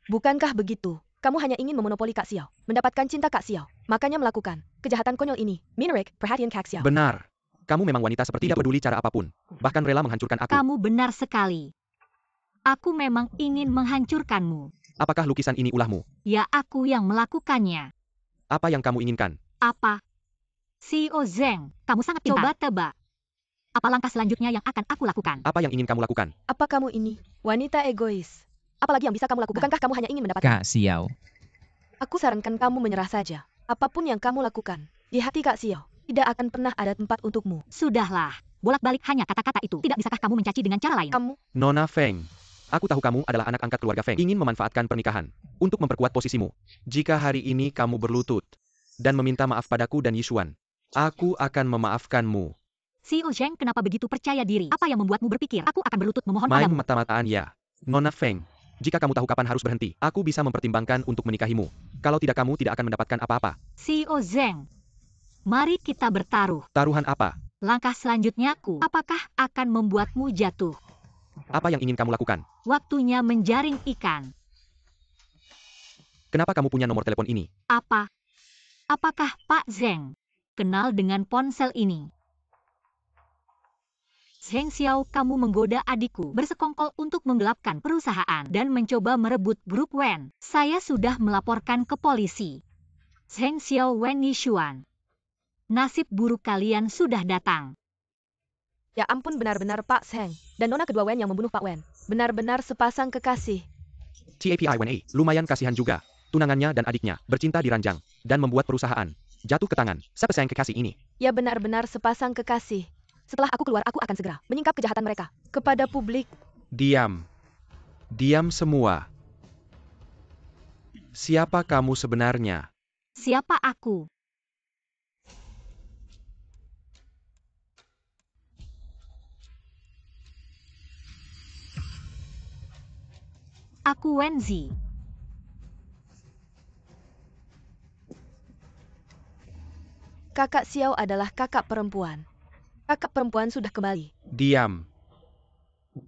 Bukankah begitu? Kamu hanya ingin memonopoli Kak Xiao, mendapatkan cinta Kak Xiao, makanya melakukan kejahatan konyol ini. Menarik perhatian Kak Xiao. Benar. Kamu memang wanita seperti tidak peduli cara apapun. Bahkan rela menghancurkan aku. Kamu benar sekali. Aku memang ingin menghancurkanmu. Apakah lukisan ini ulahmu? Ya, aku yang melakukannya. Apa yang kamu inginkan? Apa? CEO Zeng, kamu sangat pintar. Coba tebak. Apa langkah selanjutnya yang akan aku lakukan? Apa yang ingin kamu lakukan? Apa kamu ini? Wanita egois. Apalagi yang bisa kamu lakukan? Bukankah kamu hanya ingin mendapatkan? Kak Xiao, Aku sarankan kamu menyerah saja. Apapun yang kamu lakukan, di hati Kak Xiao, tidak akan pernah ada tempat untukmu. Sudahlah. Bolak-balik hanya kata-kata itu. Tidak bisakah kamu mencaci dengan cara lain? Kamu, Nona Feng. Aku tahu kamu adalah anak angkat keluarga Feng. Ingin memanfaatkan pernikahan untuk memperkuat posisimu. Jika hari ini kamu berlutut dan meminta maaf padaku dan Yishuan, aku akan memaafkanmu. CEO Zeng kenapa begitu percaya diri? Apa yang membuatmu berpikir aku akan berlutut memohon Main padamu? mata-mataan ya. Nona Feng, jika kamu tahu kapan harus berhenti, aku bisa mempertimbangkan untuk menikahimu. Kalau tidak, kamu tidak akan mendapatkan apa-apa. CEO Zeng, mari kita bertaruh. Taruhan apa? Langkah selanjutnya apakah akan membuatmu jatuh? Apa yang ingin kamu lakukan? Waktunya menjaring ikan. Kenapa kamu punya nomor telepon ini? Apa? Apakah Pak Zeng kenal dengan ponsel ini? Zeng Xiao, kamu menggoda adikku, bersekongkol untuk menggelapkan perusahaan dan mencoba merebut grup Wen. Saya sudah melaporkan ke polisi. Zeng Xiao, Wen Yishuan. Nasib buruk kalian sudah datang. ya ampun, benar-benar Pak Zeng dan Nona kedua Wen yang membunuh Pak Wen. Benar-benar sepasang kekasih. TAPI Wen A, lumayan kasihan juga. Tunangannya dan adiknya bercinta di ranjang dan membuat perusahaan jatuh ke tangan sepasang kekasih ini. Ya, benar-benar sepasang kekasih. Setelah aku keluar, aku akan segera menyingkap kejahatan mereka kepada publik. Diam. Diam semua. Siapa kamu sebenarnya? Siapa aku? Aku Wenzi. Kakak Xiao adalah kakak perempuan. Kakak perempuan sudah kembali. Diam.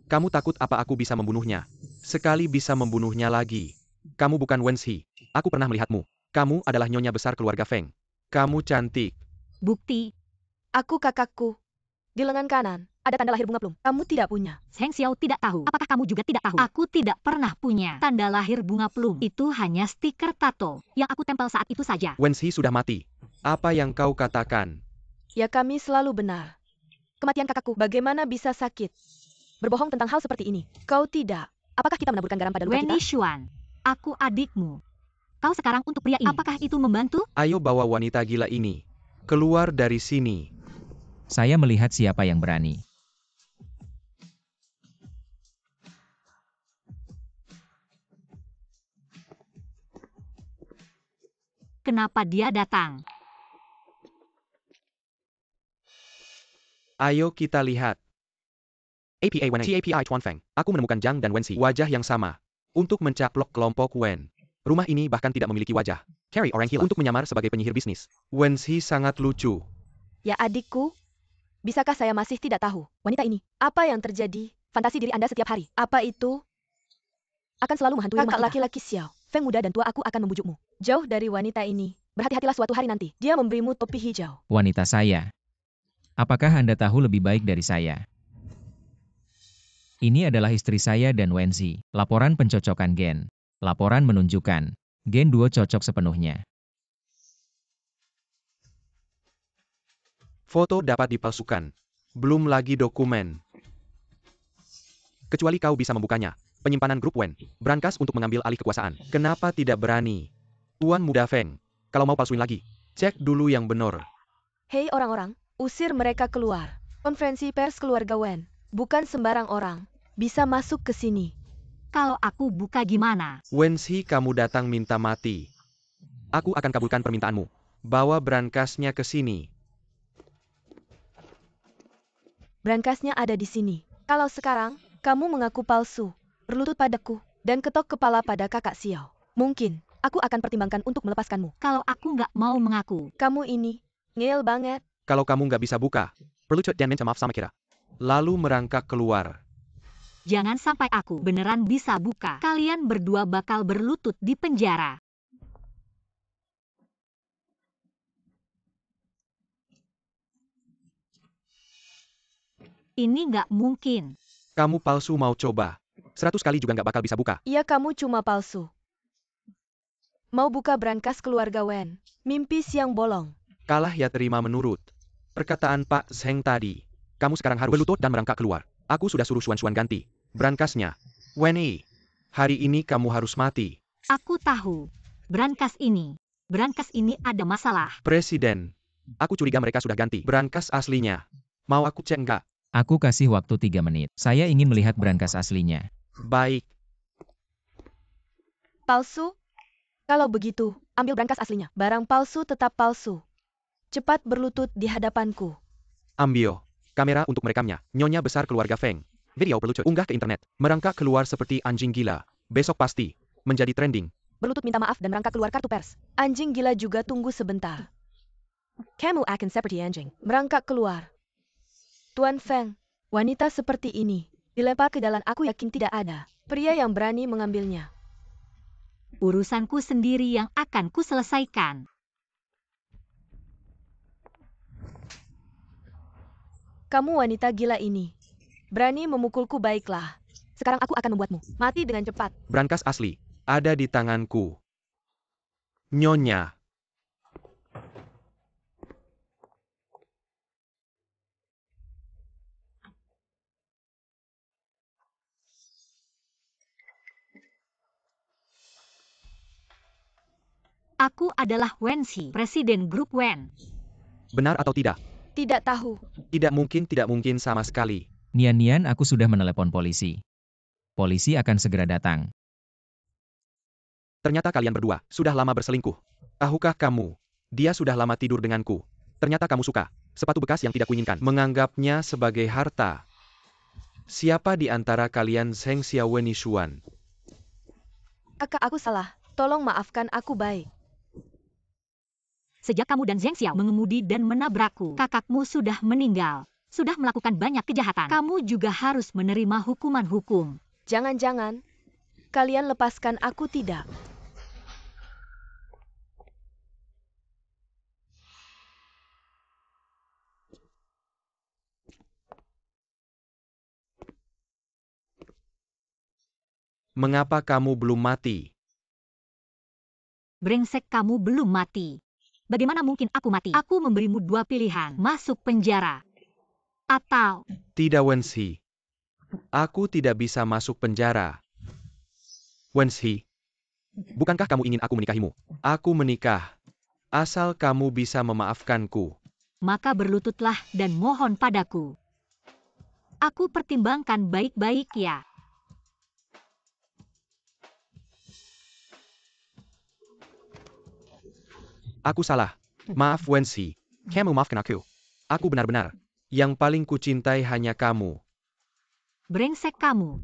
Kamu takut apa aku bisa membunuhnya? Sekali bisa membunuhnya lagi. Kamu bukan Wenzi. Aku pernah melihatmu. Kamu adalah nyonya besar keluarga Feng. Kamu cantik. Bukti, Aku kakakku. Di lengan kanan, ada tanda lahir bunga plum. Kamu tidak punya. Zeng Xiao tidak tahu. Apakah kamu juga tidak tahu? Aku tidak pernah punya tanda lahir bunga plum. Itu hanya stiker tato yang aku tempel saat itu saja. Wenzi sudah mati. Apa yang kau katakan? Ya, kami selalu benar. Kematian kakakku, bagaimana bisa sakit? Berbohong tentang hal seperti ini. Kau tidak. Apakah kita menaburkan garam pada luka Wen kita? Yishuan, aku adikmu. Kau sekarang untuk pria ini. Apakah itu membantu? Ayo bawa wanita gila ini keluar dari sini. saya melihat siapa yang berani. Kenapa dia datang? Ayo kita lihat. APA Wen TAPI Tuan Feng. Aku menemukan Zhang dan Wenxi. Wajah yang sama. Untuk mencaplok kelompok Wen. Rumah ini bahkan tidak memiliki wajah. Carry orang hilang untuk menyamar sebagai penyihir bisnis. Wenxi sangat lucu. Ya adikku, bisakah saya masih tidak tahu? Wanita ini, apa yang terjadi? Fantasi diri Anda setiap hari. Apa itu? Akan selalu menghantui rumah kita. Kakak laki-laki Xiao, Feng muda dan tua, aku akan membujukmu. Jauh dari wanita ini. Berhati-hatilah suatu hari nanti. Dia memberimu topi hijau. Wanita saya. Apakah Anda tahu lebih baik dari saya? Ini adalah istri saya dan Wenxi. Laporan pencocokan gen. Laporan menunjukkan, gen duo cocok sepenuhnya. Foto dapat dipalsukan. Belum lagi dokumen. Kecuali kau bisa membukanya. Penyimpanan grup Wen. Brankas untuk mengambil alih kekuasaan. Kenapa tidak berani? Tuan Muda Feng. Kalau mau palsuin lagi, cek dulu yang benar. Hei orang-orang, usir mereka keluar. Konferensi pers keluarga Wen. Bukan sembarang orang bisa masuk ke sini. Kalau aku buka gimana? Wenxi, kamu datang minta mati. Aku akan kabulkan permintaanmu. Bawa brankasnya ke sini. Brankasnya ada di sini. Kalau sekarang, kamu mengaku palsu, berlutut padaku, dan ketok kepala pada kakak Xiao. Mungkin, aku akan pertimbangkan untuk melepaskanmu. Kalau aku nggak mau mengaku. Kamu ini, ngeyel banget. Kalau kamu nggak bisa buka, perlu cut dan minta maaf sama Kira. Lalu merangkak keluar. Jangan sampai aku beneran bisa buka. Kalian berdua bakal berlutut di penjara. Ini nggak mungkin. Kamu palsu mau coba. 100 kali juga nggak bakal bisa buka. Iya, kamu cuma palsu. Mau buka brankas keluarga Wen. Mimpi siang bolong. Kalah ya terima menurut perkataan Pak Zheng tadi. Kamu sekarang harus berlutut dan merangkak keluar. Aku sudah suruh Xuan ganti brankasnya. Weni, hari ini kamu harus mati. Aku tahu. Brankas ini ada masalah. Presiden, aku curiga mereka sudah ganti brankas aslinya. Mau aku cek nggak? Aku kasih waktu 3 menit. Saya ingin melihat brankas aslinya. Baik. Palsu? Kalau begitu, ambil brankas aslinya. Barang palsu tetap palsu. Cepat berlutut di hadapanku. Ambio. Kamera untuk merekamnya. Nyonya besar keluarga Feng. Video perlu unggah ke internet. Merangkak keluar seperti anjing gila. Besok pasti menjadi trending. Berlutut minta maaf dan merangkak keluar kartu pers. Anjing gila juga tunggu sebentar. Kamu akan seperti anjing. Merangkak keluar. Tuan Feng, wanita seperti ini dilempar ke jalan, aku yakin tidak ada pria yang berani mengambilnya. Urusanku sendiri yang akan kuselesaikan. Kamu wanita gila ini. Berani memukulku, baiklah. Sekarang aku akan membuatmu mati dengan cepat. Brankas asli ada di tanganku. Nyonya. Aku adalah Wenxi, Presiden Grup Wen. Benar atau tidak? Tidak tahu. Tidak mungkin sama sekali. Nian-nian, aku sudah menelepon polisi. Polisi akan segera datang. Ternyata kalian berdua sudah lama berselingkuh. Tahukah kamu? Dia sudah lama tidur denganku. Ternyata kamu suka sepatu bekas yang tidak kuinginkan. Menganggapnya sebagai harta. Siapa di antara kalian Zheng Xiaowen Xuan? Kakak, aku salah. Tolong maafkan aku, baik. Sejak kamu dan Zheng Xiao mengemudi dan menabrakku, kakakmu sudah meninggal. Sudah melakukan banyak kejahatan. Kamu juga harus menerima hukuman hukum. Jangan-jangan kalian lepaskan aku, tidak? Mengapa kamu belum mati? Brengsek, kamu belum mati. Bagaimana mungkin aku mati? Aku memberimu 2 pilihan. Masuk penjara. Atau... Tidak, Wenxi. Aku tidak bisa masuk penjara. Wenxi, bukankah kamu ingin aku menikahimu? Aku menikah. Asal kamu bisa memaafkanku. Maka berlututlah dan mohon padaku. Aku pertimbangkan baik-baik ya. Aku salah. Maaf, Wenxi. Kamu maafkan aku. Aku benar-benar. Yang paling kucintai hanya kamu. Brengsek kamu.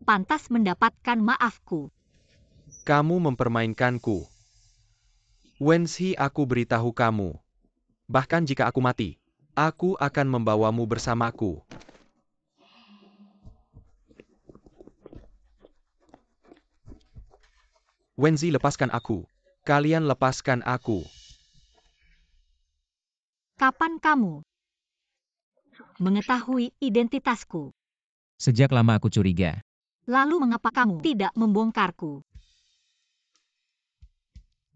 Pantas mendapatkan maafku. Kamu mempermainkanku. Wensi, aku beritahu kamu. Bahkan jika aku mati, aku akan membawamu bersamaku. Wenzi, lepaskan aku. Kalian lepaskan aku. Kapan kamu mengetahui identitasku? Sejak lama aku curiga. Lalu mengapa kamu tidak membongkarku?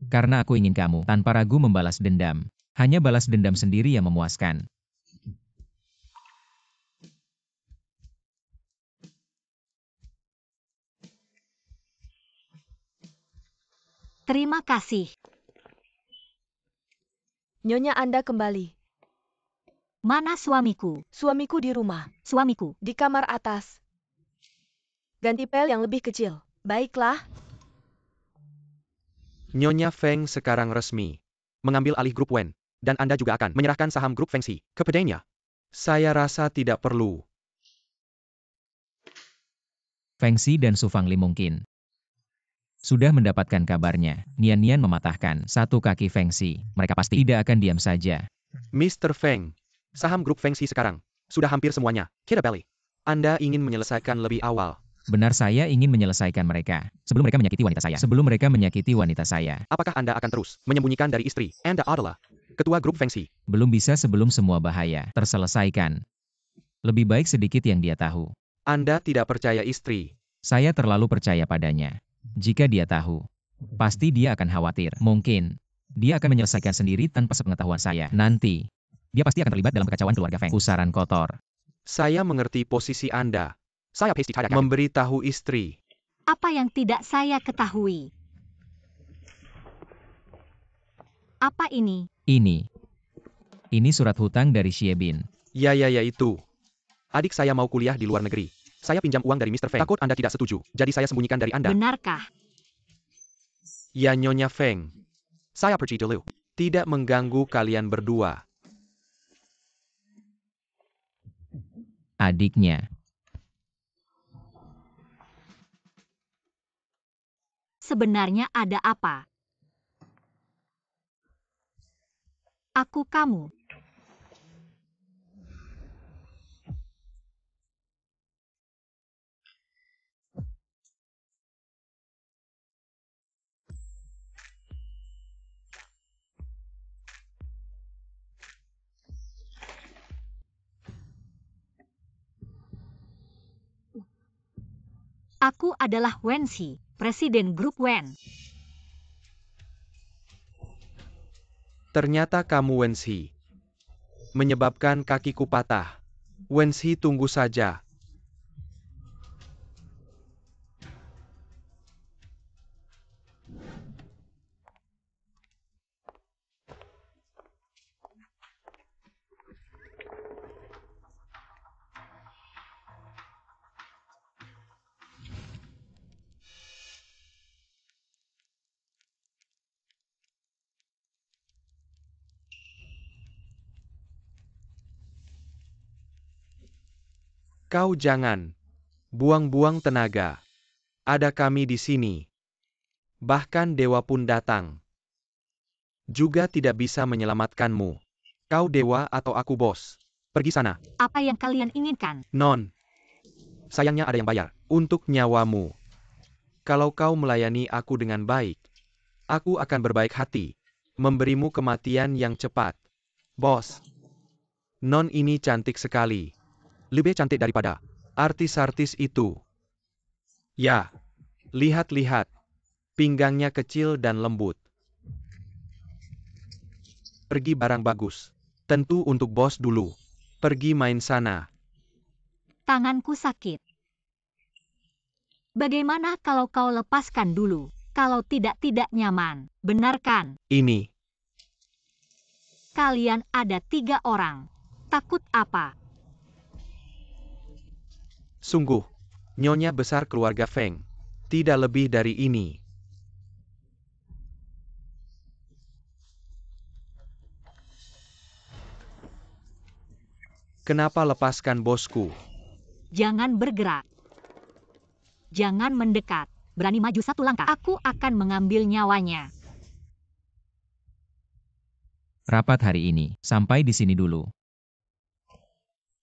Karena aku ingin kamu tanpa ragu membalas dendam. Hanya balas dendam sendiri yang memuaskan. Terima kasih. Nyonya Anda kembali. Mana suamiku? Suamiku di rumah. Suamiku. Di kamar atas. Ganti pel yang lebih kecil. Baiklah. Nyonya Feng sekarang resmi mengambil alih grup Wen, dan Anda juga akan menyerahkan saham grup Fengxi kepadanya. Saya rasa tidak perlu. Fengxi dan Su Fangli mungkin sudah mendapatkan kabarnya. Nian-Nian mematahkan satu kaki Fengxi. Mereka pasti tidak akan diam saja. Mr. Feng, saham grup Fengxi sekarang sudah hampir semuanya kita beli. Anda ingin menyelesaikan lebih awal. Benar, saya ingin menyelesaikan mereka sebelum mereka menyakiti wanita saya. Sebelum mereka menyakiti wanita saya. Apakah Anda akan terus menyembunyikan dari istri Anda adalah ketua grup Fengxi? Belum bisa sebelum semua bahaya terselesaikan. Lebih baik sedikit yang dia tahu. Anda tidak percaya istri. Saya terlalu percaya padanya. Jika dia tahu, pasti dia akan khawatir. Mungkin dia akan menyelesaikan sendiri tanpa sepengetahuan saya. Nanti, dia pasti akan terlibat dalam kekacauan keluarga Feng. Pusaran kotor. Saya mengerti posisi Anda. Saya pasti tidak memberitahu istri. Apa yang tidak saya ketahui? Apa ini? Ini surat hutang dari Xie Bin. Ya itu. Adik saya mau kuliah di luar negeri. Saya pinjam uang dari Mr. Feng. Takut Anda tidak setuju, jadi saya sembunyikan dari Anda. Benarkah? Ya Nyonya Feng. Saya pergi dulu. Tidak mengganggu kalian berdua. Adiknya. Sebenarnya ada apa? Aku kamu. Aku adalah Wenxi, Presiden Grup Wen. Ternyata kamu Wenxi. Menyebabkan kakiku patah. Wenxi, tunggu saja. Kau jangan buang-buang tenaga. Ada kami di sini. Bahkan dewa pun datang. Juga tidak bisa menyelamatkanmu. Kau dewa atau aku bos? Pergi sana. Apa yang kalian inginkan? Non. Sayangnya ada yang bayar untuk nyawamu. Kalau kau melayani aku dengan baik, aku akan berbaik hati. Memberimu kematian yang cepat. Bos. Non ini cantik sekali. Lebih cantik daripada artis-artis itu. Ya. Lihat-lihat. Pinggangnya kecil dan lembut. Pergi barang bagus. Tentu untuk bos dulu. Pergi main sana. Tanganku sakit. Bagaimana kalau kau lepaskan dulu? Kalau tidak nyaman. Benarkan? Ini. Kalian ada 3 orang. Takut apa? Sungguh. Nyonya besar keluarga Feng. Tidak lebih dari ini. Kenapa lepaskan bosku? Jangan bergerak. Jangan mendekat. Berani maju satu langkah. Aku akan mengambil nyawanya. Rapat hari ini. Sampai di sini dulu.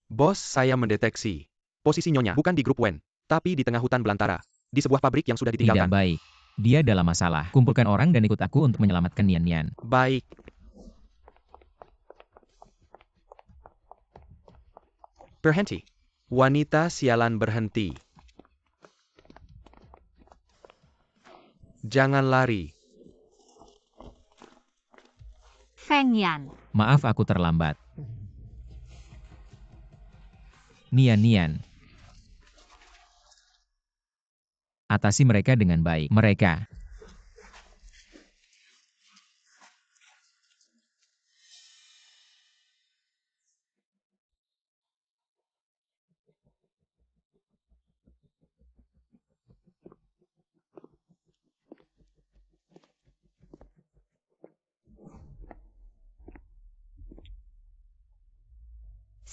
Bos, saya mendeteksi. Posisi Nyonya bukan di grup Wen, tapi di tengah hutan belantara. Di sebuah pabrik yang sudah Tidak ditinggalkan. baik. Dia dalam masalah. Kumpulkan orang dan ikut aku untuk menyelamatkan Nian Nian. Baik. Berhenti. Wanita sialan berhenti. Jangan lari. Feng Yan. Maaf aku terlambat. Nian Nian. Atasi mereka dengan baik. Mereka.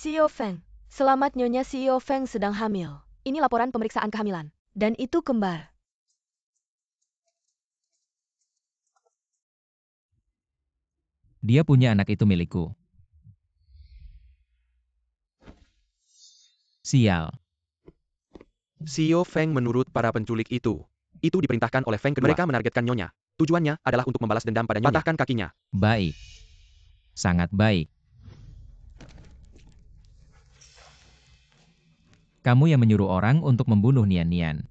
CEO Feng, selamat Nyonya CEO Feng sedang hamil. Ini laporan pemeriksaan kehamilan. Dan itu kembar. Dia punya anak itu milikku. Sial. CEO Feng menurut para penculik itu. Itu diperintahkan oleh Feng kedua. Mereka menargetkan Nyonya. Tujuannya adalah untuk membalas dendam pada Nyonya. Patahkan kakinya. Baik. Sangat baik. Kamu yang menyuruh orang untuk membunuh Nian Nian.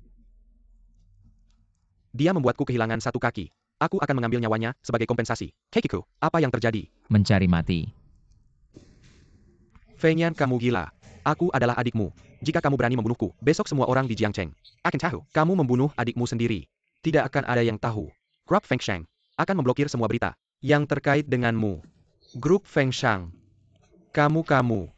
Dia membuatku kehilangan satu kaki. Aku akan mengambil nyawanya sebagai kompensasi. Keikiko, apa yang terjadi? Mencari mati. Feng Yan, kamu gila. Aku adalah adikmu. Jika kamu berani membunuhku, besok semua orang di Jiangcheng akan tahu kamu membunuh adikmu sendiri. Tidak akan ada yang tahu. Grup Feng Shang akan memblokir semua berita yang terkait denganmu. Grup Feng Shang. Kamu.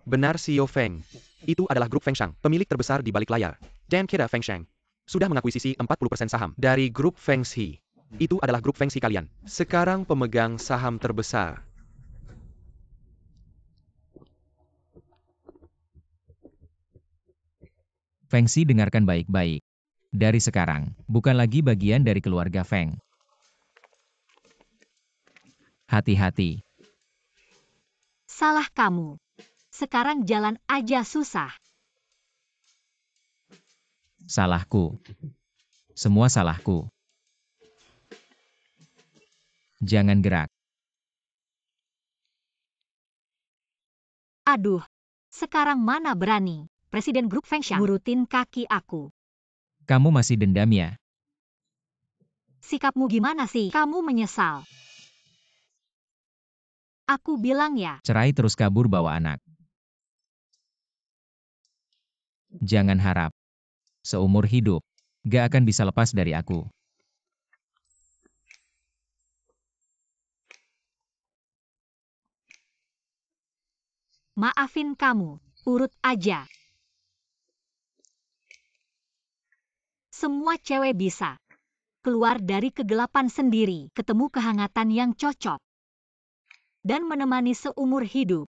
Benar CEO Feng. Itu adalah grup Feng Shang, pemilik terbesar di balik layar. Dan kita Feng Shang sudah mengakuisisi 40% saham dari grup Feng Shi. Itu adalah grup Feng Shi kalian. Sekarang pemegang saham terbesar. Feng Shi, dengarkan baik-baik. Dari sekarang, bukan lagi bagian dari keluarga Feng. Hati-hati. Salah kamu. Sekarang jalan aja susah. Salahku. Semua salahku. Jangan gerak. Aduh. Sekarang mana berani. Presiden grup Feng Shang ngurutin kaki aku. Kamu masih dendam ya? Sikapmu gimana sih? Kamu menyesal. Aku bilang ya. Cerai terus kabur bawa anak. Jangan harap. Seumur hidup, gak akan bisa lepas dari aku. Maafin kamu. Urut aja. Semua cewek bisa keluar dari kegelapan sendiri, ketemu kehangatan yang cocok, dan menemani seumur hidup.